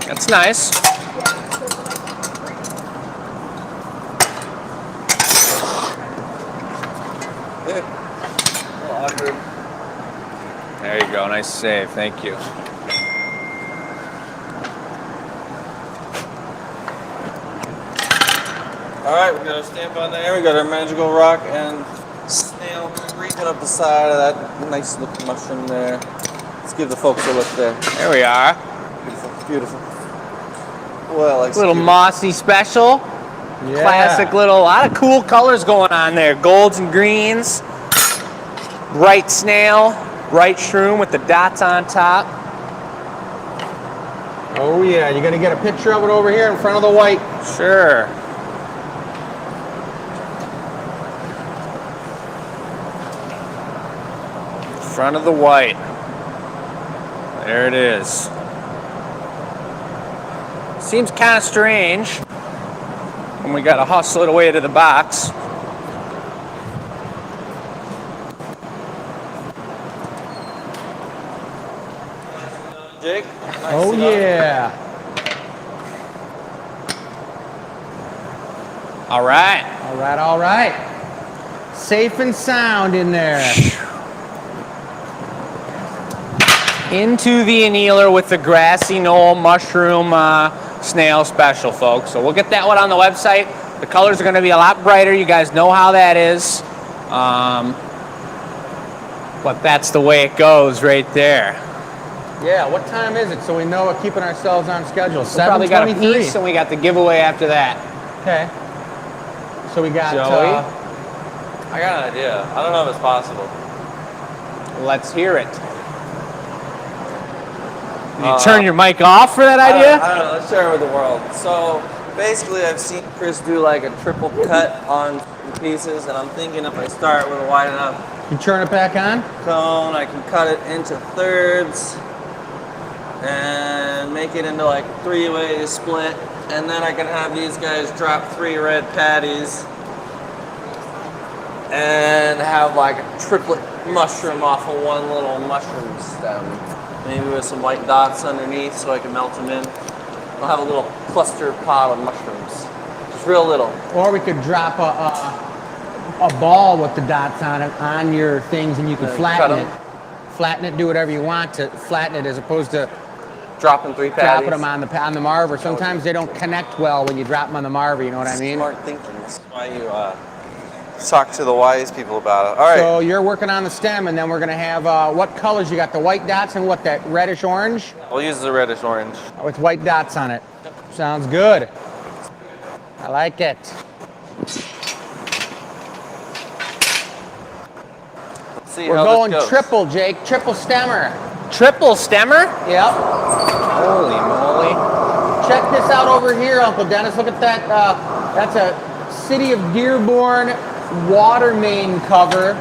That's nice. There you go, nice save, thank you. Alright, we got our stamp on there. We got our magical rock and snail reaping up the side of that nice looking mushroom there. Let's give the folks a look there. There we are. Beautiful, beautiful. Well, like Little mossy special. Yeah. Classic little, a lot of cool colors going on there. Golds and greens. Bright snail. Bright shroom with the dots on top. Oh yeah, you're gonna get a picture of it over here in front of the white. Sure. Front of the white. There it is. Seems kind of strange when we got to hustle it away to the box. Jake? Oh yeah. All right. All right, all right. Safe and sound in there. Into the annealer with the grassy knoll mushroom snail special, folks. So we'll get that one on the website. The colors are going to be a lot brighter. You guys know how that is. But that's the way it goes right there. Yeah, what time is it so we know we're keeping ourselves on schedule? We probably got a 7:23. piece and we got the giveaway after that. Okay. So we got Joey? I got an idea. I don't know if it's possible. Let's hear it. Did you turn your mic off for that idea? I don't know. Let's share it with the world. So basically, I've seen Chris do like a triple cut on pieces, and I'm thinking if I start with a wide enough you turn it back on? cone, I can cut it into thirds and make it into like three-way split, and then I can have these guys drop 3 red patties and have like a triplet mushroom off of one little mushroom stem. Maybe with some white dots underneath so I can melt them in. I'll have a little cluster pot of mushrooms. Just real little. Or we could drop a ball with the dots on it on your things and you can Then flatten cut it. 'em. Flatten it, do whatever you want to flatten it as opposed to Dropping 3 patties. dropping them on the marver. Sometimes they don't connect well when you drop them on the marver. You know what I mean? Smart thinking. This is why you talk to the wise people about it. All right. So you're working on the stem, and then we're gonna have what colors you got? The white dots and what, that reddish orange We'll use the reddish orange. with white dots on it. Sounds good. I like it. Let's see We're how going this goes. triple, Jake. Triple stemmer. Triple stemmer? Yep. Holy moly. Check this out over here, Uncle Dennis. Look at that. That's a City of Dearborn water main cover.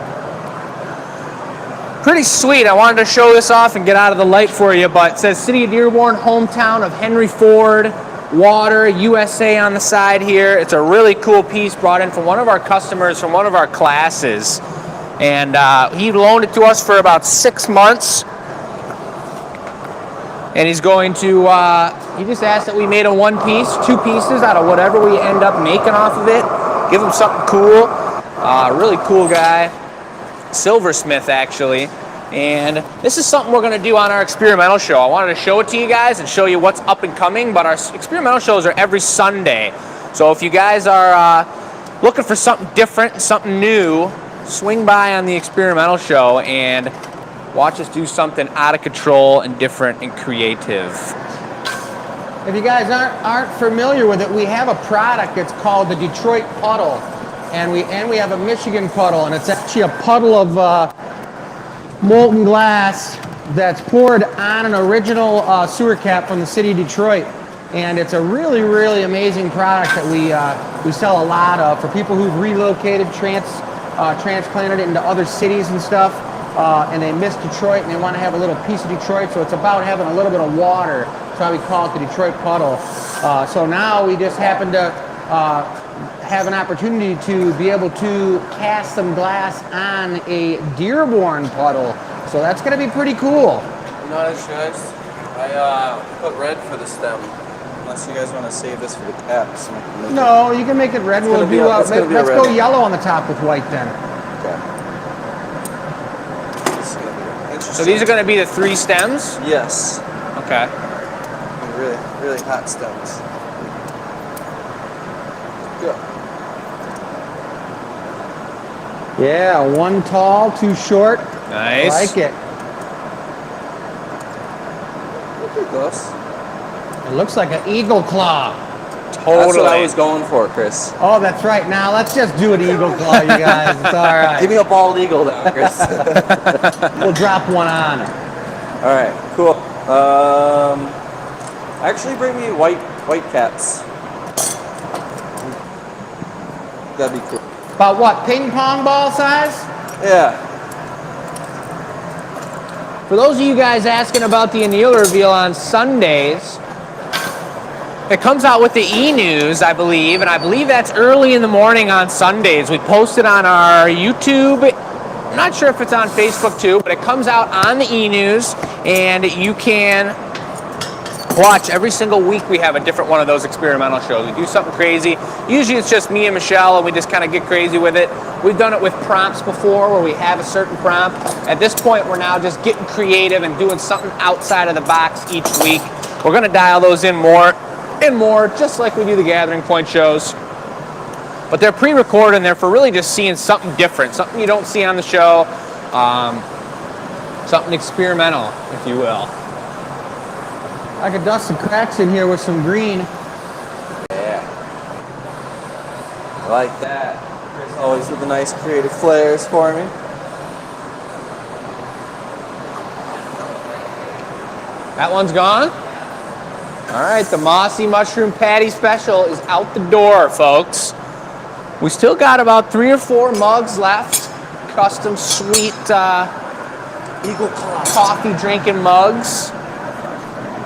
Pretty sweet. I wanted to show this off and get out of the light for you, but it says City of Dearborn, hometown of Henry Ford, water, USA on the side here. It's a really cool piece brought in from one of our customers from one of our classes. And he loaned it to us for about 6 months. And he's going to, he just asked that we made him 1 piece, 2 pieces out of whatever we end up making off of it. Give him something cool. Really cool guy. Silversmith, actually. And this is something we're going to do on our experimental show. I wanted to show it to you guys and show you what's up and coming, but our experimental shows are every Sunday. So if you guys are looking for something different, something new, swing by on the experimental show and watch us do something out of control and different and creative. If you guys aren't familiar with it, we have a product. It's called the Detroit Puddle, and we have a Michigan puddle, and it's actually a puddle of molten glass that's poured on an original sewer cap from the city of Detroit. And it's a really, really amazing product that we sell a lot of for people who've relocated, transplanted it into other cities and stuff. And they miss Detroit and they want to have a little piece of Detroit, so it's about having a little bit of water. That's why we call it the Detroit Puddle. So now we just happen to have an opportunity to be able to cast some glass on a Dearborn puddle. So that's going to be pretty cool. You know what I should? I put red for the stem. Unless you guys want to save this for the caps. No, you can make it red. We'll do. Let's go yellow on the top with white then. Okay. So these are going to be the 3 stems? Yes. Okay. Really, really hot stems. Good. Yeah, 1 tall, 2 short. Nice. I like it. Look at this. It looks like an eagle claw. Totally. That's what I was going for, Chris. Oh, that's right. Now let's just do an eagle claw, you guys. It's all right. Give me a bald eagle now, Chris. We'll drop one on. All right, cool. Actually, bring me white caps. That'd be cool. About what, ping pong ball size? Yeah. For those of you guys asking about the anneal reveal on Sundays, it comes out with the e-news, I believe, and I believe that's early in the morning on Sundays. We post it on our YouTube. I'm not sure if it's on Facebook too, but it comes out on the e-news, and you can watch every single week. We have a different one of those experimental shows. We do something crazy. Usually it's just me and Michelle, and we just kind of get crazy with it. We've done it with prompts before, where we have a certain prompt. At this point, we're now just getting creative and doing something outside of the box each week. We're going to dial those in more and more, just like we do the Gathering Point shows. But they're pre-recorded, and they're for really just seeing something different, something you don't see on the show, something experimental, if you will. I could dust some cracks in here with some green. Yeah. I like that. Chris always with the nice creative flares for me. That one's gone. All right, the Mossy Mushroom Patty Special is out the door, folks. We still got about 3 or 4 mugs left. Custom sweet Eagle Claw coffee drinking mugs.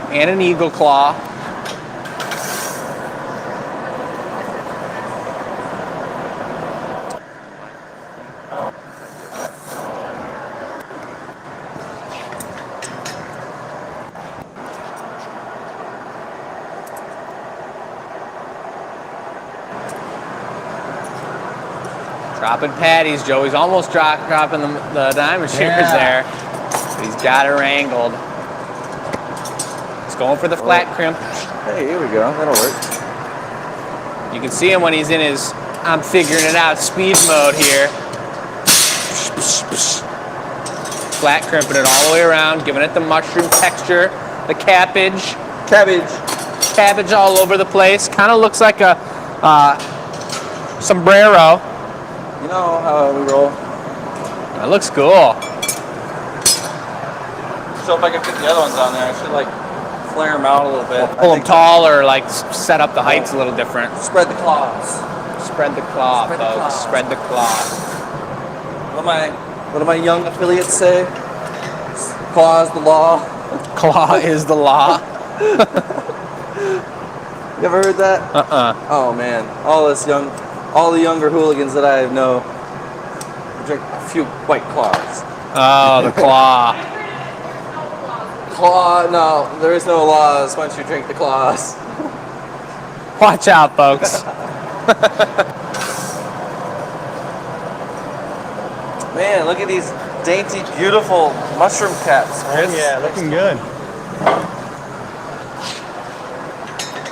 And an Eagle Claw. Dropping patties. Joey's almost dropping the diamond shakers there. But he's got her angled. going for the flat crimp. Hey, here we go. That'll work. You can see him when he's in his I'm figuring it out speed mode here. Flat crimping it all the way around, giving it the mushroom texture, the cabbage all over the place. Kind of looks like a sombrero. You know how we roll. That looks cool. So if I can fit the other ones on there, I should like flare them out a little bit. Pull them tall or like set up the heights a little different. Spread the claws. Spread the claw, Spread the folks. claw. Spread the claw. What do my young affiliates say? Claw's the law. Claw is the law. You ever heard that? Oh man, all the younger hooligans that I know drink a few white claws. Oh, the claw. Claw? No, there is no laws once you drink the claws. Watch out, folks. Man, look at these dainty, beautiful mushroom caps, Chris. Yeah, looking good.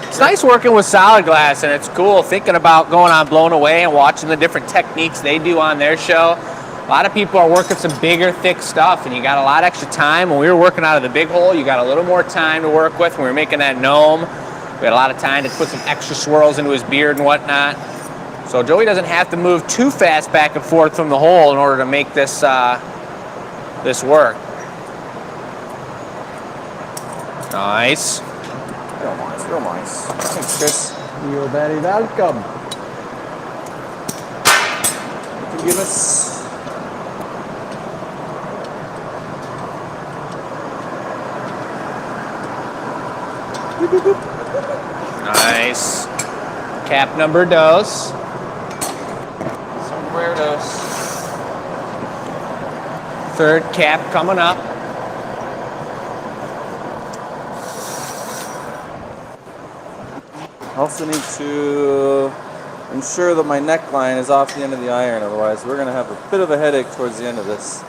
It's nice working with solid glass, and it's cool thinking about going on Blown Away and watching the different techniques they do on their show. A lot of people are working some bigger, thick stuff, and you got a lot of extra time. When we were working out of the big hole, you got a little more time to work with. When we were making that gnome, we had a lot of time to put some extra swirls into his beard and whatnot. So Joey doesn't have to move too fast back and forth from the hole in order to make this this work. Nice. Real nice, real nice. Thanks, Chris. You're very welcome. Give us. Nice. Cap number dos. Sombreros. Third cap coming up. I also need to ensure that my neckline is off the end of the iron, otherwise we're going to have a bit of a headache towards the end of this.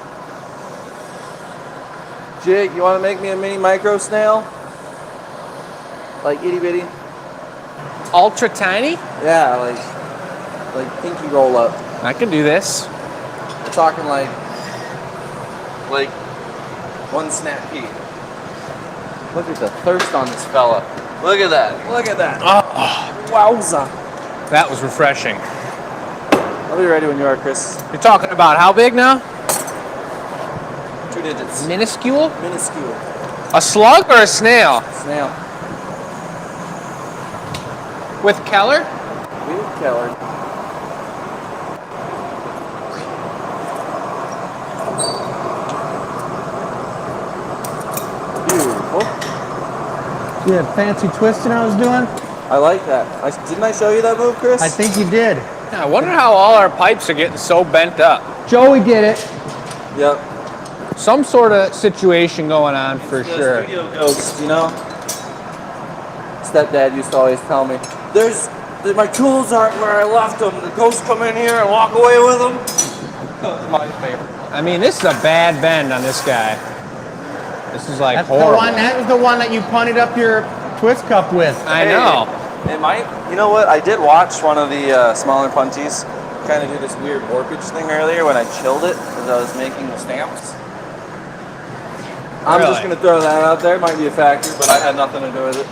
Jake, you want to make me a mini micro snail? Like itty bitty? Ultra tiny? Yeah, like pinky roll up. I can do this. We're talking like one snap peek. Look at the thirst on this fella. Look at that. Look at that. Oh, Wowza. that was refreshing. I'll be ready when you are, Chris. You're talking about how big now? 2 digits. Minuscule? Minuscule. A slug or a snail? Snail. With Keller? Weird Keller. Beautiful. See that fancy twisting I was doing? I like that. Didn't I show you that move, Chris? I think you did. Yeah, I wonder how all our pipes are getting so bent up. Joey did it. Yep. Some sort of situation going on for sure. Studio ghost, you know? Stepdad used to always tell me, my tools aren't where I left them. The ghosts come in here and walk away with them. That's my favorite. I mean, this is a bad bend on this guy. This is like That's horrible. the one. That was the one that you punted up your twist cup with. I know. It might. You know what? I did watch one of the smaller punchies kind of do this weird warpage thing earlier when I chilled it as I was making the stamps. I'm just Really? going to throw that out there. It might be a factor, but I had nothing to do with it.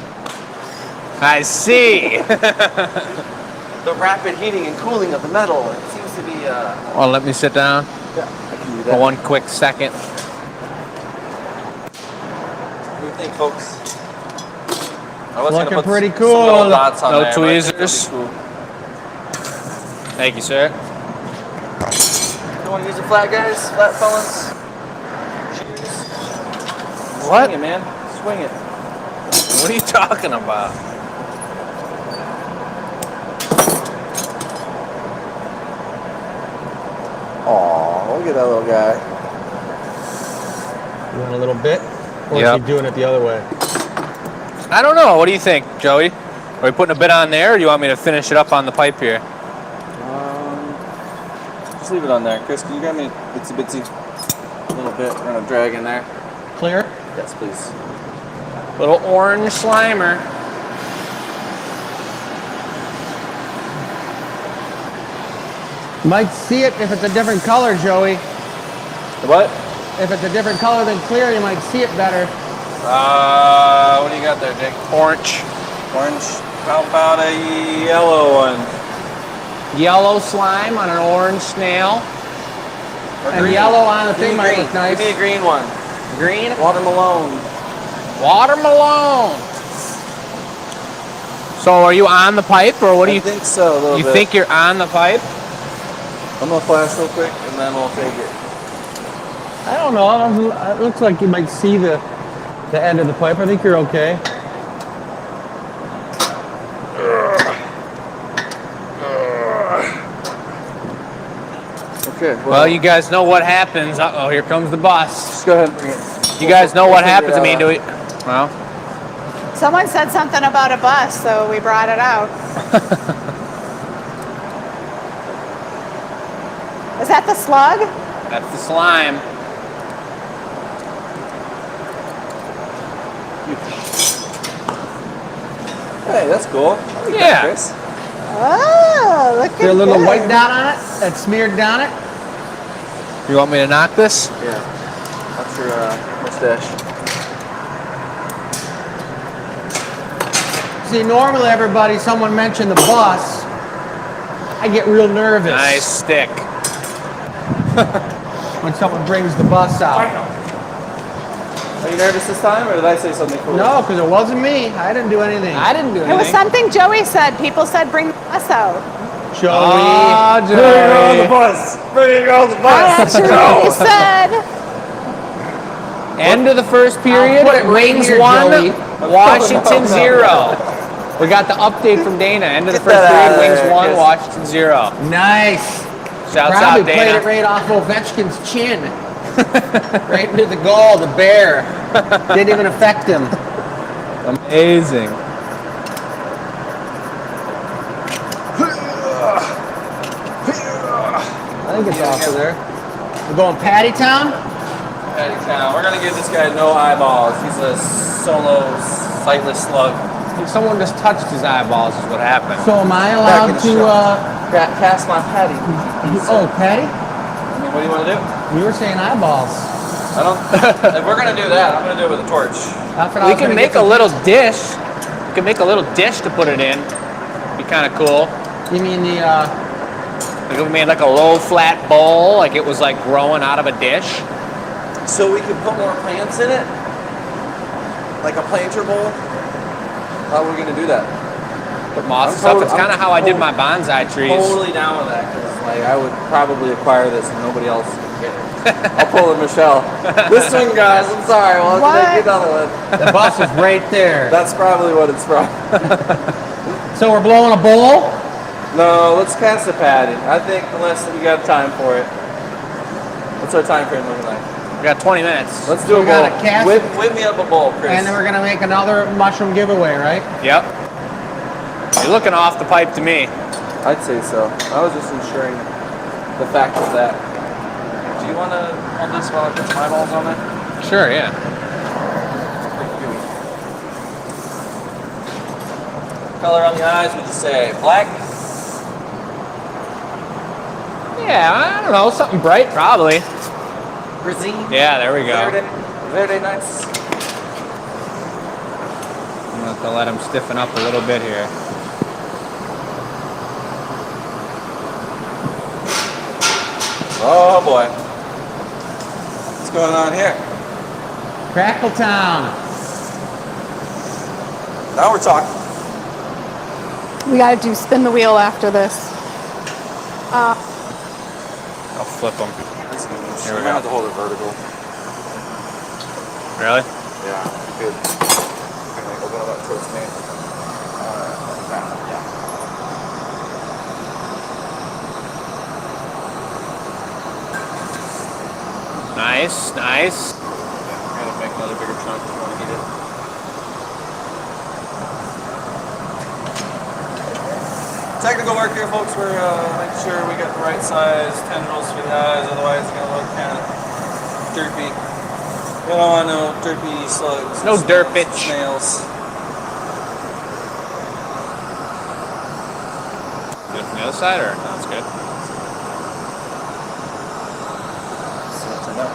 I see. The rapid heating and cooling of the metal. It seems to be. Well, let me sit down Yeah, I can do for that. one quick second. What do you think, folks? I was Looking gonna put pretty some cool. little dots on No there, but I think tweezers. it'll be Thank you, sir. cool. You want to use a flat, guys? Flat, fellas? Cheers. What? Swing it, man. Swing it. What are you talking about? Aw, look at that little guy. You want a little bit? Or Yep. is he doing it the other way? I don't know. What do you think, Joey? Are we putting a bit on there, or do you want me to finish it up on the pipe here? Just leave it on there. Chris, can you grab me itsy bitsy? A little bit. We're gonna drag in there. Clear? Yes, please. Little orange slimer. You might see it if it's a different color, Joey. What? If it's a different color than clear, you might see it better. What do you got there, Dick? Orange. Orange. How about a yellow one? Yellow slime on an orange snail. Or And green. yellow on the Give me thing might green. look nice. Give me a green one. Green. Watermelon. Watermelon. So are you on the pipe, or what do I you think so, a little You bit. think you're on the pipe? I'm gonna flash real quick and then we'll take it. I don't know. It looks like you might see the end of the pipe. I think you're okay. Okay. Well, you guys know what happens. Uh-oh, here comes the bus. just go ahead and bring it. You guys know what We'll figure happens. I it mean, out. do we? Well, Someone said something about a bus, so we brought it out. Is that the slug? that's the slime. Hey, that's cool. I like Yeah. that, Chris. Oh, look at Is there a little this. white dot on it that's smeared down it? You want me to knock this? Yeah. That's your mustache. See, normally everybody, someone mentioned the bus, I get real nervous Nice stick. when someone brings the bus out. Are you nervous this time, or did I say something cool? No, because it wasn't me. I didn't do anything. I didn't do It was anything. something Joey said. People said bring the bus out. Joey. Oh, Bring it on the Joey. bus. Bring it on the I bus. actually said. End of the first period. I'll put it right Wings here, 1, Joey. Washington No. 0. We got the update from Dana. End of the Get first that period. outta Wings there, 1, Chris. Washington 0. Nice. Shouts Probably out, played Dana. it right off Ovechkin's chin. Right into the goal, the bear. Didn't even affect him. Amazing. I think it's off of there. We're going Patty Town? Patty Town. We're gonna give this guy no eyeballs. He's a solo, sightless slug. Someone just touched his eyeballs is what happened. So am I Back in allowed the to, shop. Cast my patty. oh, Patty? I mean, what do you want to do? You were saying eyeballs. I don't. If we're gonna do that, I'm gonna do it with a torch. That's what I We was can gonna make get a to. little dish. We can make a little dish to put it in. Be kind of cool. You mean the, Like if we made like a low flat bowl, like it was like growing out of a dish. So we could put more plants in it, like a planter bowl. How are we gonna do that? Put moss I'm and stuff. tot- It's kind of I'm how I did tot- my bonsai trees. Totally down with that, because like I would probably acquire this and nobody else would get it. I'll pull a Michelle. This one, guys. I'm sorry. Well, What? let's make another one. the bus is right there. That's probably what it's from. So we're blowing a bowl? No, let's cast a patty. I think unless we got time for it. What's our time frame looking like? We got 20 minutes. Let's do We a gotta bowl. cast Whip me up a bowl, Chris. And then we're gonna make another mushroom giveaway, right? Yep. You're looking off the pipe to me. I'd say so. I was just ensuring the fact of that. Do you want to hold this while I put some eyeballs on it? Sure, yeah. Color on the eyes, would you say black? Yeah, I don't know. Something bright, probably. Green? Yeah, there we go. Verde nice. I'm going to have to let them stiffen up a little bit here. Oh boy. What's going on here? Crackle Town. Now we're talking. We gotta do spin the wheel after this. I'll flip them. Here we go. Have to hold it vertical. Really? Yeah, good. Can I open up that toast man? Yeah. Nice, nice. I'm gonna make another bigger chunk if you want to eat it. Technical work here, folks. We're making sure we get the right size tendrils for the eyes, otherwise it's gonna look kind of derpy. You don't want no derpy slugs. No snails, derpage. Snails. Good from the other side, or no, that's good. See what's in there.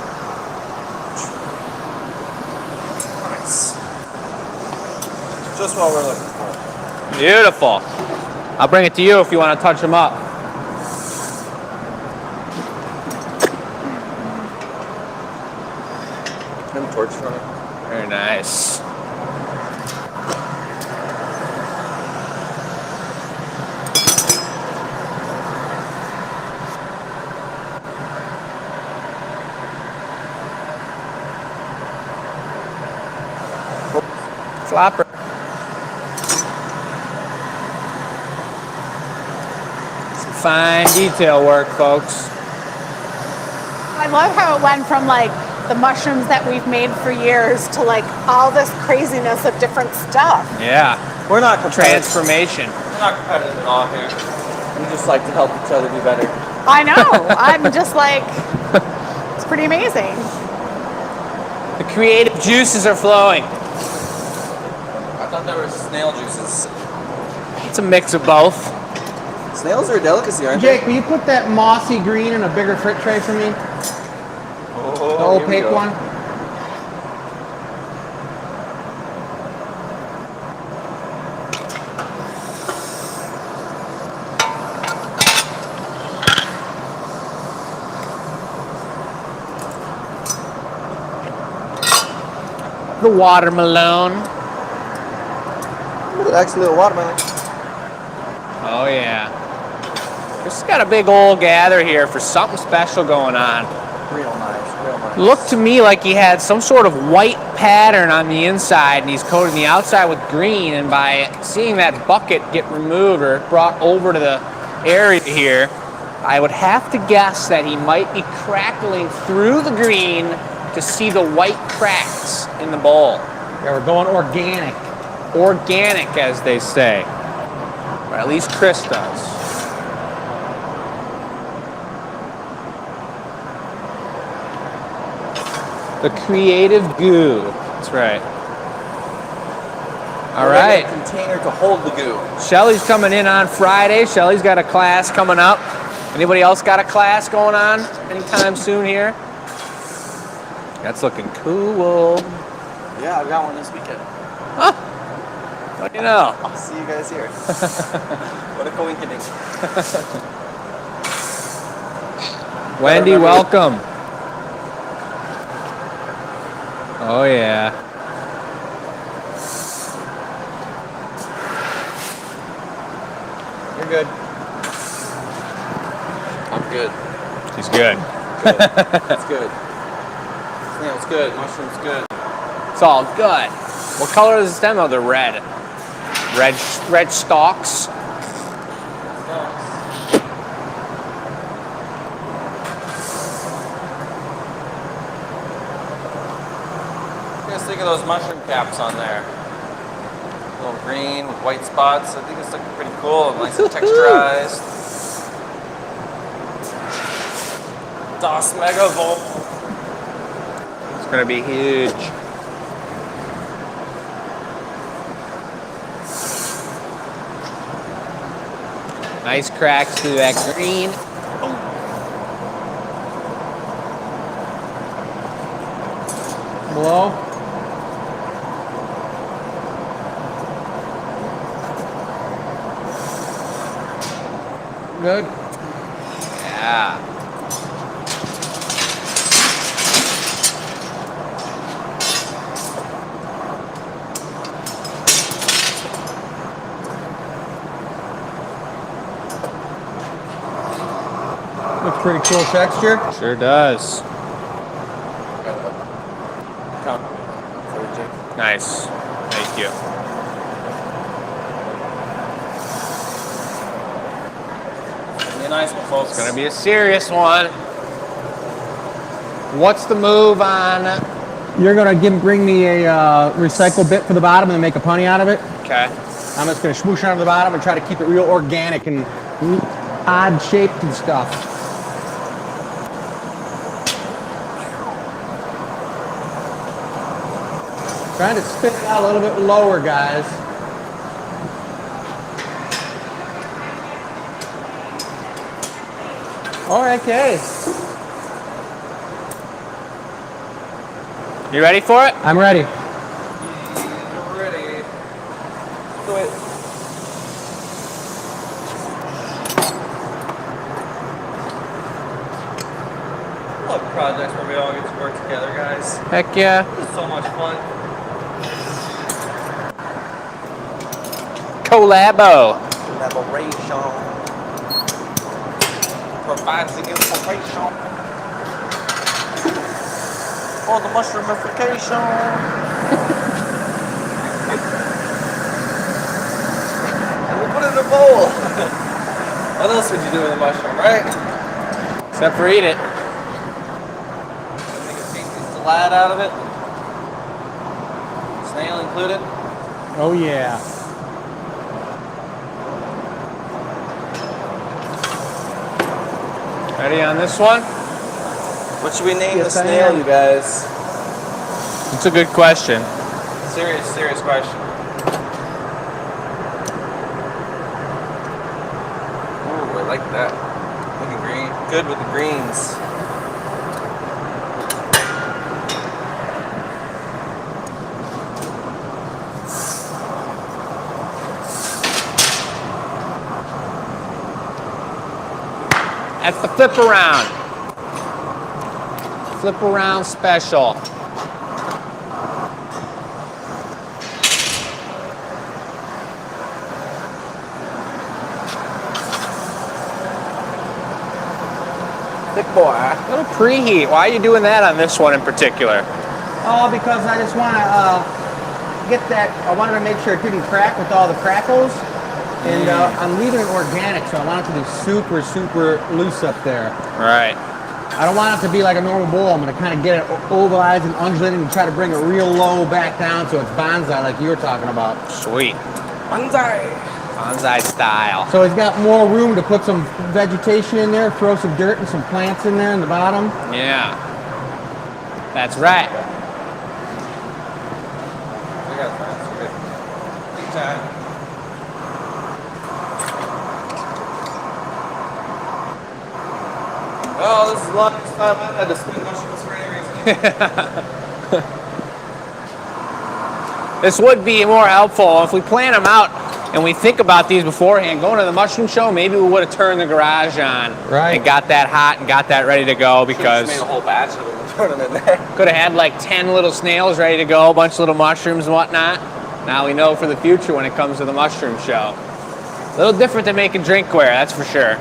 Nice. Just what we're looking for. Beautiful. I'll bring it to you if you want to touch them up. Them torch from it. Very nice. Flopper. Some fine detail work, folks. I love how it went from like the mushrooms that we've made for years to like all this craziness of different stuff. Yeah. We're not competitive. Transformation. We're not competitive at all here. We just like to help each other be better. I know. I'm just like, it's pretty amazing. The creative juices are flowing. I thought there were snail juices. It's a mix of both. Snails are a delicacy, aren't Jake, will you put that mossy green in a bigger frit tray for me? they? The Oh, here we opaque go. one? The watermelon. Actually, a watermelon. Oh yeah. Just got a big old gather here for something special going on. Real nice, real nice. Looked to me like he had some sort of white pattern on the inside and he's coating the outside with green, and by seeing that bucket get removed or brought over to the area here, I would have to guess that he might be crackling through the green to see the white cracks in the bowl. Yeah, we're going organic. Organic, as they say. Or at least Chris does. The creative goo. That's right. All right. A container to hold the goo. Shelly's coming in on Friday. Shelly's got a class coming up. Anybody else got a class going on anytime soon here? That's looking cool. Yeah, I've got one this weekend. Huh? What do you know? I'll see you guys here. What a coincidence. Wendy, welcome. Oh yeah. You're good. I'm good. He's good. It's good. Snail's good. Mushroom's good. It's all good. What color is the stem? Oh, they're red. Red stalks. What do you guys think of those mushroom caps on there? A little green with white spots. I think it's looking pretty cool and nice and texturized. Das Megavolt. It's gonna be huge. Nice cracks through that green. Below. Good. Yeah. Looks pretty cool texture. Sure does. Come. Sorry, Jake. Nice. Thank you. It's gonna be a nice one, folks. It's gonna be a serious one. What's the move on? You're gonna bring me a recycle bit for the bottom and make a punny out of it. Okay. I'm just gonna smoosh it onto the bottom and try to keep it real organic and odd shaped and stuff. Trying to spin it out a little bit lower, guys. All right, okay. You ready for it? I'm ready. Ready. Do it. I love projects where we all get to work together, guys. Heck yeah. This is so much fun. Collabo. Collaboration. Provides the information for the mushroomification. And we put it in a bowl. What else would you do with a mushroom, right? Except for eat it. Make a tasty salad out of it. Snail included. Oh yeah. Ready on this one? What should we name Yes, the I snail, am. you guys? It's a good question. Serious question. Ooh, I like that. Looking green. Good with the greens. That's the flip around. Flip around special. Thick boy. A little preheat. Why are you doing that on this one in particular? Oh, because I just want to get that. I wanted to make sure it didn't crack with all the crackles. And I'm leaving it organic, so I want it to be super, super loose up there. Right. I don't want it to be like a normal bowl. I'm going to kind of get it ovalized and undulating and try to bring it real low back down so it's bonsai like you were talking about. Sweet. Bonsai. Bonsai style. So it's got more room to put some vegetation in there, throw some dirt and some plants in there in the bottom. Yeah. That's right. We got that. Big time. Oh, this is lunchtime. I had to spin mushrooms for any reason. This would be more helpful if we plan them out and we think about these beforehand. Going to the mushroom show, maybe we would have turned the garage on Right. and got that hot and got that ready to go because Just made a whole batch of them and throw them in there. could have had like 10 little snails ready to go, a bunch of little mushrooms and whatnot. Now we know for the future when it comes to the mushroom show. A little different than making drinkware, that's for sure.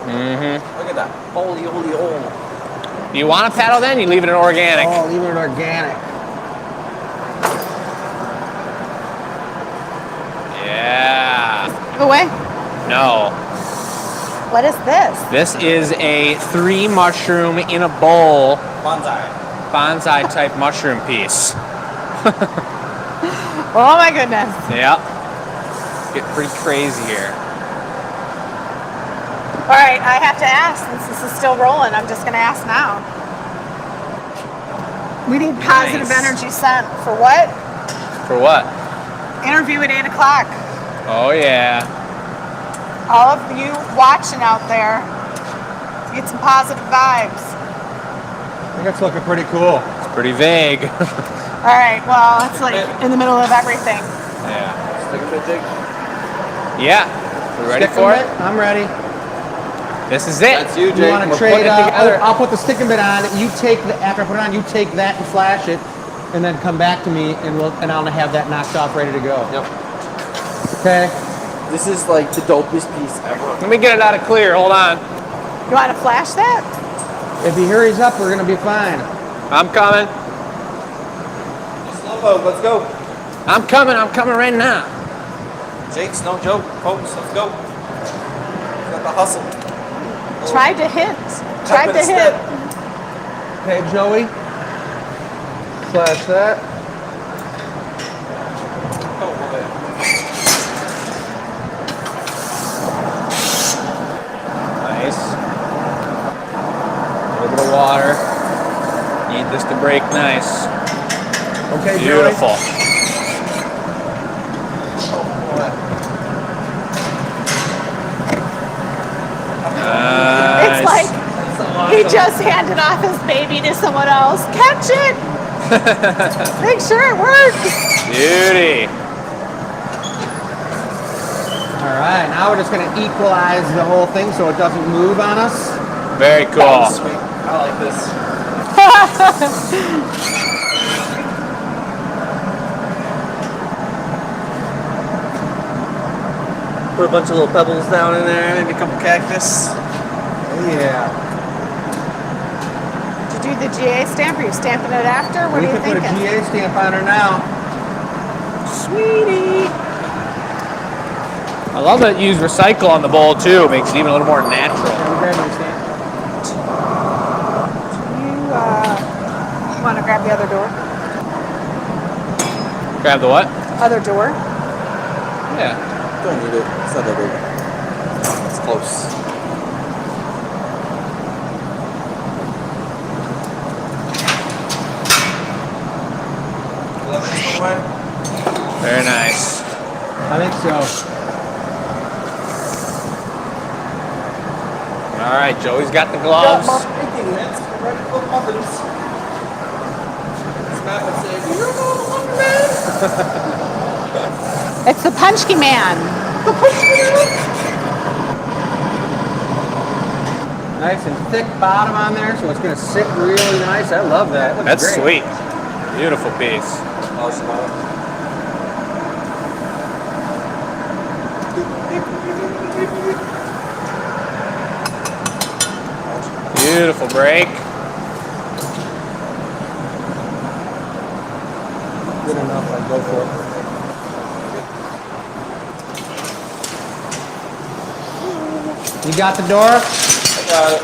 Look at that. Holy, holy, holy. You want to pedal then? You leave it in organic. Oh, leave it organic. Yeah. Give away. No. What is this? This is a 3 mushroom in a bowl bonsai type mushroom piece. Oh my goodness. Yep. Get pretty crazy here. All right, I have to ask, since this is still rolling, I'm just going to ask now. We need positive Nice. energy sent for what? For what? Interview at 8 o'clock. Oh yeah. All of you watching out there, get some positive vibes. I think it's looking pretty cool. It's pretty vague. All right, well, it's like in the middle of everything. Yeah. Stick a bit jig. Yeah. We ready Stick for 'em it? bit? I'm ready. This is it. That's you, You Jake. want to We're trade? putting it together. I'll put the sticking bit on. You take the after I put it on. You take that and flash it, and then come back to me, and I'll have that knocked off, ready to go. Yep. Okay. This is like the dopest piece ever. Let me get it out of clear. Hold on. You want to flash that? If he hurries up, we're gonna be fine. I'm coming. Slow mode, let's go. I'm coming right now. Jake's no joke, folks. Let's go. Got the hustle. Tried to hit. Tried to hit. Okay, Joey. Flash that. Oh, boy. Nice. A little bit of water. just to break nice. Okay, Beautiful. It's like he just handed off his baby to someone else. Catch it! Make sure it works. Beauty. All right, now we're just gonna equalize the whole thing so it doesn't move on us. Very cool. Sweet. I like this. Put a bunch of little pebbles down in there, maybe a couple cactus. Yeah. Did you do the GA stamp? Are you stamping it after? What We are you can put a thinking? GA stamp on her now. Sweetie. I love that you use recycle on the bowl too. Makes it even a little more natural. Can we grab your stamp? You want to grab the other door? Grab the what? Other door? Yeah. Don't need it. It's not that big. It's close. Very nice. I think so. All right, Joey's got the gloves. It's the Punchki Man. Nice and thick bottom on there, so it's gonna sit really nice. I love that. Looks That's great. sweet. Beautiful piece. Beautiful break. Good enough, I'll go for it. You got the door? I got it.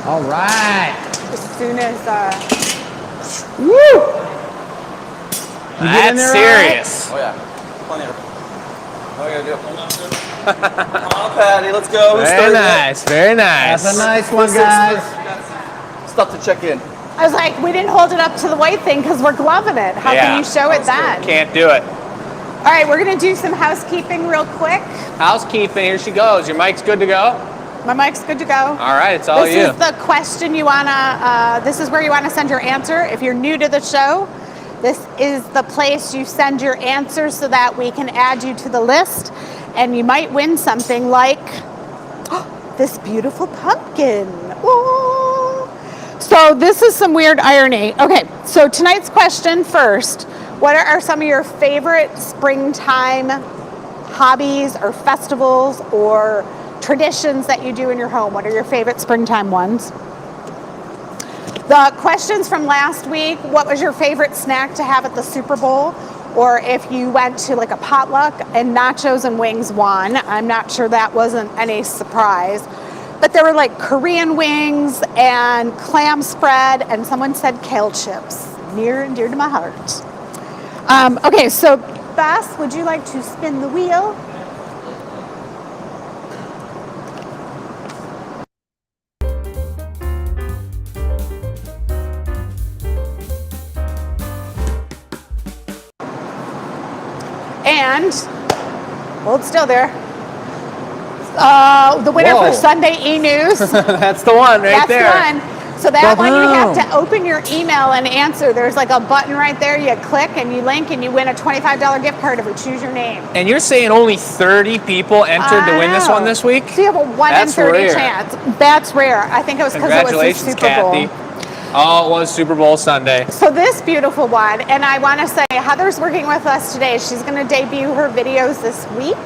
All right. As soon as Woo! You get in That's there all right? serious. Oh yeah. Plenty of. What do I gotta do? Come on, Patty, let's go. Who's Very starting it? nice. Very nice. That's a nice one, guys. Stuff to check in. I was like, we didn't hold it up to the white thing because we're gloving it. How can you show it then? Can't do it. All right, we're gonna do some housekeeping real quick. Housekeeping. Here she goes. Your mic's good to go. My mic's good to go. All right, it's all This you. is the question you wanna, this is where you wanna send your answer. If you're new to the show, this is the place you send your answer so that we can add you to the list. And you might win something like this beautiful pumpkin. Ooh. So this is some weird irony. Okay, so tonight's question first. What are some of your favorite springtime hobbies or festivals or traditions that you do in your home? What are your favorite springtime ones? The questions from last week, what was your favorite snack to have at the Super Bowl? Or if you went to like a potluck and nachos and wings won. I'm not sure that wasn't any surprise. But there were like Korean wings and clam spread, and someone said kale chips, near and dear to my heart. Okay, so Bess, would you like to spin the wheel? And hold still there. The winner Whoa. for Sunday e-news. That's the one right That's there. the one. So that one you have to open your email and answer. There's like a button right there. You click and you link and you win a $25 gift card if we choose your name. And you're saying only 30 people entered to win this one this week? So you have a 1 in That's 30 rare. chance. That's rare. I think it was because it was the Congratulations, Super Bowl. Kathy. Oh, it was Super Bowl Sunday. So this beautiful one, and I want to say Heather's working with us today. She's going to debut her videos this week.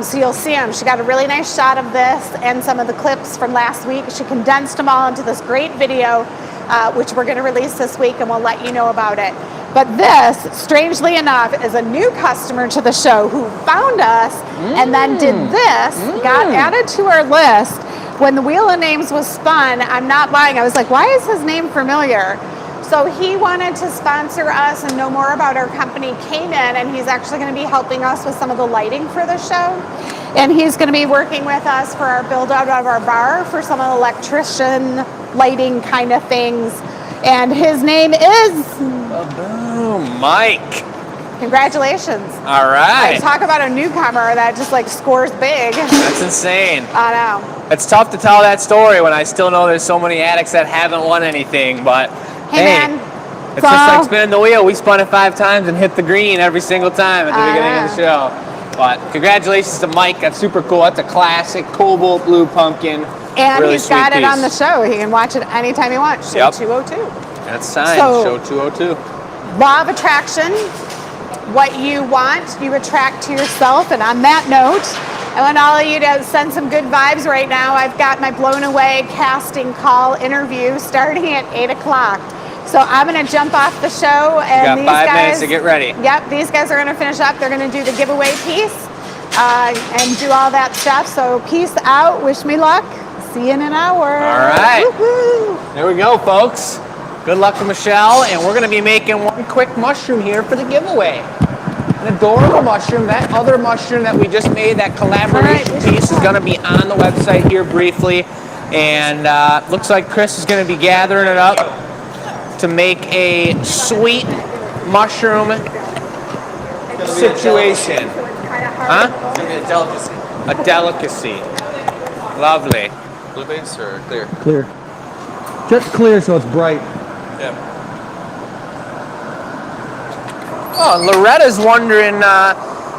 So you'll see them. She got a really nice shot of this and some of the clips from last week. She condensed them all into this great video, which we're going to release this week, and we'll let you know about it. But this, strangely enough, is a new customer to the show who found us and then did this, got added to our list. When the Wheel of Names was spun, I'm not lying, I was like, why is his name familiar? So he wanted to sponsor us and know more about our company, came in, and he's actually going to be helping us with some of the lighting for the show. And he's going to be working with us for our build out of our bar for some electrician lighting kind of things. And his name is Boom, Mike. Congratulations. All right. Talk about a newcomer that just like scores big. That's insane. I know. It's tough to tell that story when I still know there's so many addicts that haven't won anything, but Hey, man. It's just like spinning the wheel. We spun it 5 times and hit the green every single time at the beginning of the show. But congratulations to Mike. That's super cool. That's a classic Cobalt Blue Pumpkin. And really he's got it piece. on the show. He can watch it anytime he wants. Show Yep. 202. That's signed. So- Show 202. Law of attraction. What you want, you attract to yourself. And on that note, I want all of you to send some good vibes right now. I've got my blown away casting call interview starting at 8 o'clock. So I'm going to jump off the show. And You got 5 minutes to get ready. Yep, these guys are going to finish up. They're going to do the giveaway piece and do all that stuff. So peace out. Wish me luck. See you in an hour. All right. Woo-hoo. There we go, folks. Good luck to Michelle. And we're going to be making one quick mushroom here for the giveaway. An adorable mushroom. That other mushroom that we just made, that collaboration piece, is going to be on the website here briefly. And looks like Chris is going to be gathering it up to make a sweet mushroom situation. Huh? It's gonna be a delicacy. A delicacy. Lovely. Blue base or clear? Clear. Just clear so it's bright. Yeah. Oh, and Loretta's wondering,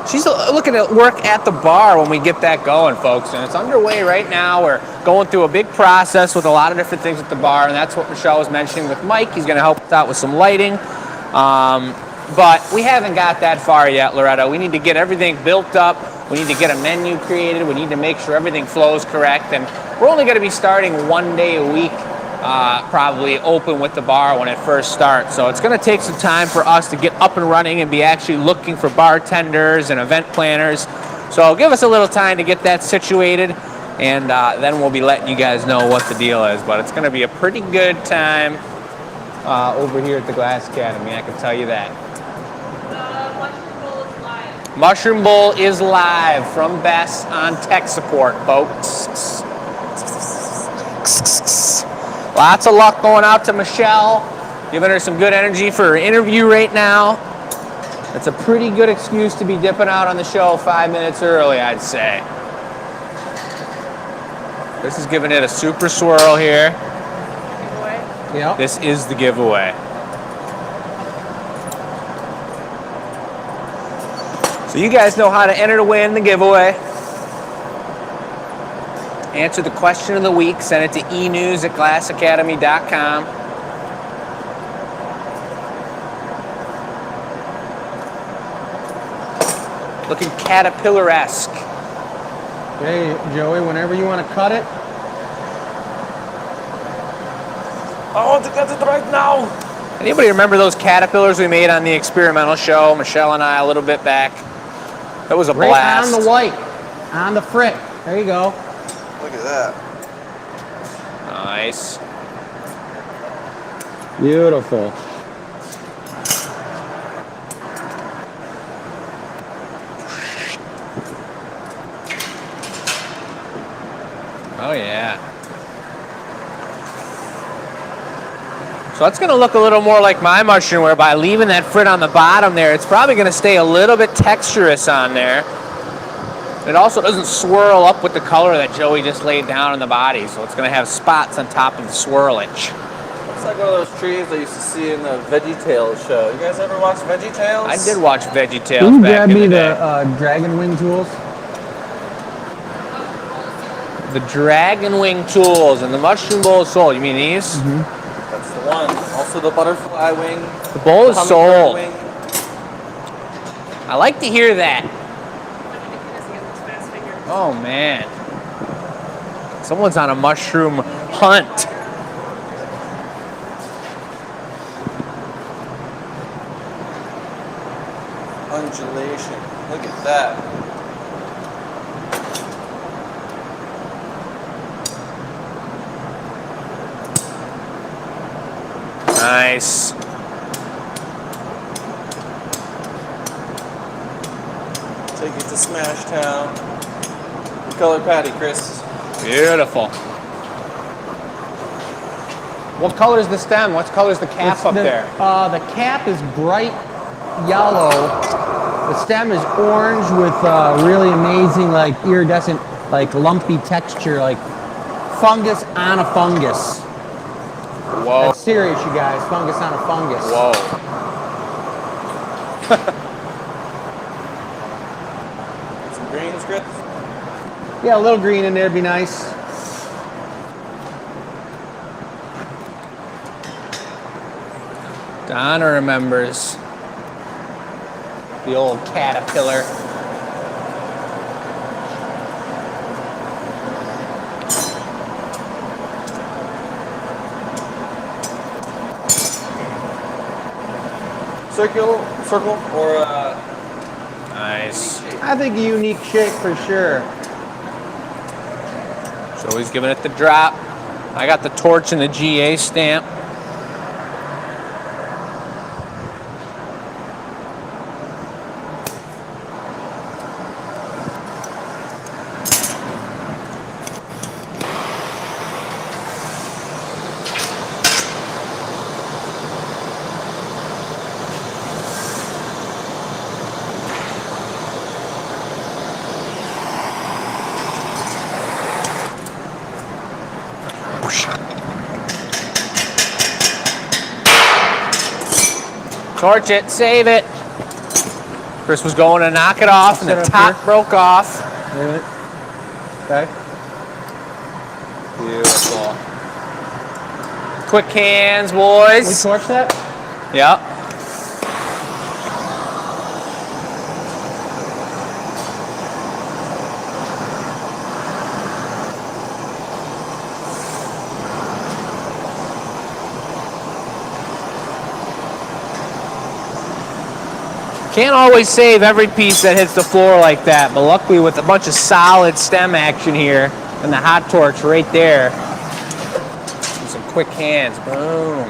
she's looking at work at the bar when we get that going, folks. And it's underway right now. We're going through a big process with a lot of different things at the bar. And that's what Michelle was mentioning with Mike. He's going to help us out with some lighting. But we haven't got that far yet, Loretta. We need to get everything built up. We need to get a menu created. We need to make sure everything flows correct. And we're only going to be starting 1 day a week, probably open with the bar when it first starts. So it's going to take some time for us to get up and running and be actually looking for bartenders and event planners. So give us a little time to get that situated. And then we'll be letting you guys know what the deal is. But it's going to be a pretty good time over here at the Glass Academy, I can tell you that. Mushroom Bowl is live from Bess on tech support, folks. Lots of luck going out to Michelle, giving her some good energy for her interview right now. That's a pretty good excuse to be dipping out on the show 5 minutes early, I'd say. This is giving it a super swirl here. Yep. This is the giveaway. So you guys know how to enter to win the giveaway. Answer the question of the week. Send it to enews@glassacademy.com. Looking caterpillar-esque. Hey, Joey, whenever you want to cut it. Oh, that's it right now. Anybody remember those caterpillars we made on the experimental show, Michelle and I, a little bit back? That was a Right blast. on the white. On the frick. There you go. Look at that. Nice. Beautiful. Oh, yeah. So it's going to look a little more like my mushroom, where by leaving that frit on the bottom there, it's probably going to stay a little bit texturous on there. It also doesn't swirl up with the color that Joey just laid down in the body, so it's going to have spots on top of the swirlage. Looks like one of those trees I used to see in the VeggieTales show. You guys ever watch VeggieTales? I did watch VeggieTales Can you back grab in me the day. the dragon wing tools? The Dragon Wing tools and the Mushroom Bowl is sold. You mean these? That's the one. Also the butterfly wing. The bowl is hummingbird sold. wing. I like to hear that. Oh, man. Someone's on a mushroom hunt. Undulation. Look at that. Nice. Take it to Smash Town. color patty, Chris. Beautiful. What color is the stem? What color is the cap up there? The cap is bright yellow. The stem is orange with really amazing, like iridescent, like lumpy texture, like fungus on a fungus. Whoa. That's serious, you guys. Fungus on a fungus. Whoa. Some greens, Chris. Yeah, a little green in there would be nice. Donna remembers the old caterpillar. Circle, or Nice. I think a unique shape for sure. So he's giving it the drop. I got the torch and the GA stamp. Torch it, save it. Chris was going to knock it off, and the top broke off. Wait a minute. Okay. Beautiful. Quick hands, boys. We torch that? Yep. Can't always save every piece that hits the floor like that, but luckily with a bunch of solid stem action here and the hot torch right there, and some quick hands, boom.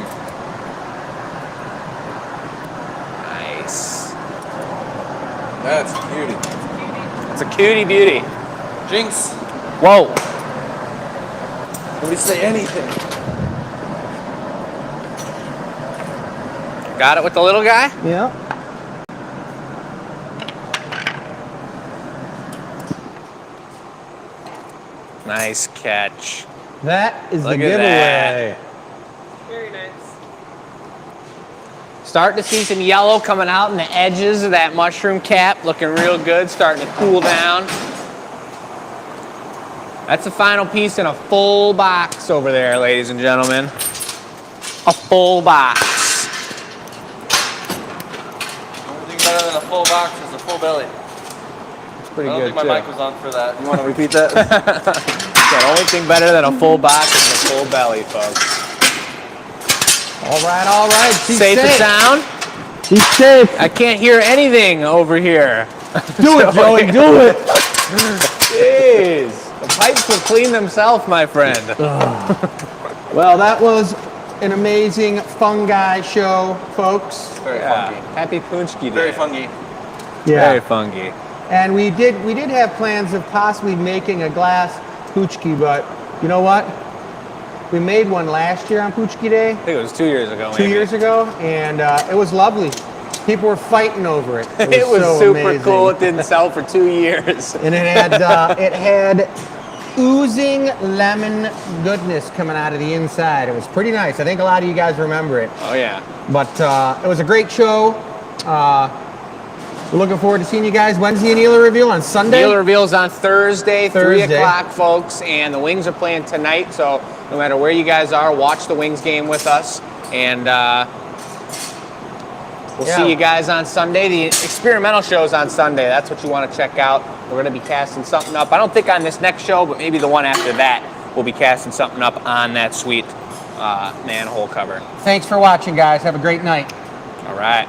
Nice. that's a beauty. It's a cutie beauty. Jinx, Whoa. let me say anything. Got it with the little guy? Yeah. Nice catch. That is Look the at giveaway. Very nice. Starting to see some yellow coming out in the edges of that mushroom cap. Looking real good, starting to cool down. That's the final piece in a full box over there, ladies and gentlemen. A full box. The only thing better than a full box is a full belly. Pretty I don't good think my too. mic was on for that. You want to repeat that? The only thing better than a full box is a full belly, folks. All right. Be Safe and sound. Be safe. I can't hear anything over here. Do it, Joey. Do it. Jeez. The pipes will clean themselves, my friend. Well, that was an amazing fungi show, folks. Very Yeah. funky. Happy Punchki Day. Very funky. Very funky. And we did have plans of possibly making a glass Poochki, but you know what? We made one last year on Poochki Day, I think it was 2 years ago. 2 years ago, and it was lovely. People were fighting over it. It was so super amazing. cool. It didn't sell for 2 years. And it had oozing lemon goodness coming out of the inside. It was pretty nice. I think a lot of you guys remember it. Oh yeah. But it was a great show. We're looking forward to seeing you guys. When's the Anila reveal? On Sunday? Deal reveals on Thursday, 3 Thursday. o'clock, folks. And the Wings are playing tonight. So no matter where you guys are, watch the Wings game with us. And we'll see you guys on Sunday. The experimental show's on Sunday. That's what you want to check out. We're going to be casting something up. I don't think on this next show, but maybe the one after that, we'll be casting something up on that sweet manhole cover. Thanks for watching, guys. Have a great night. All right.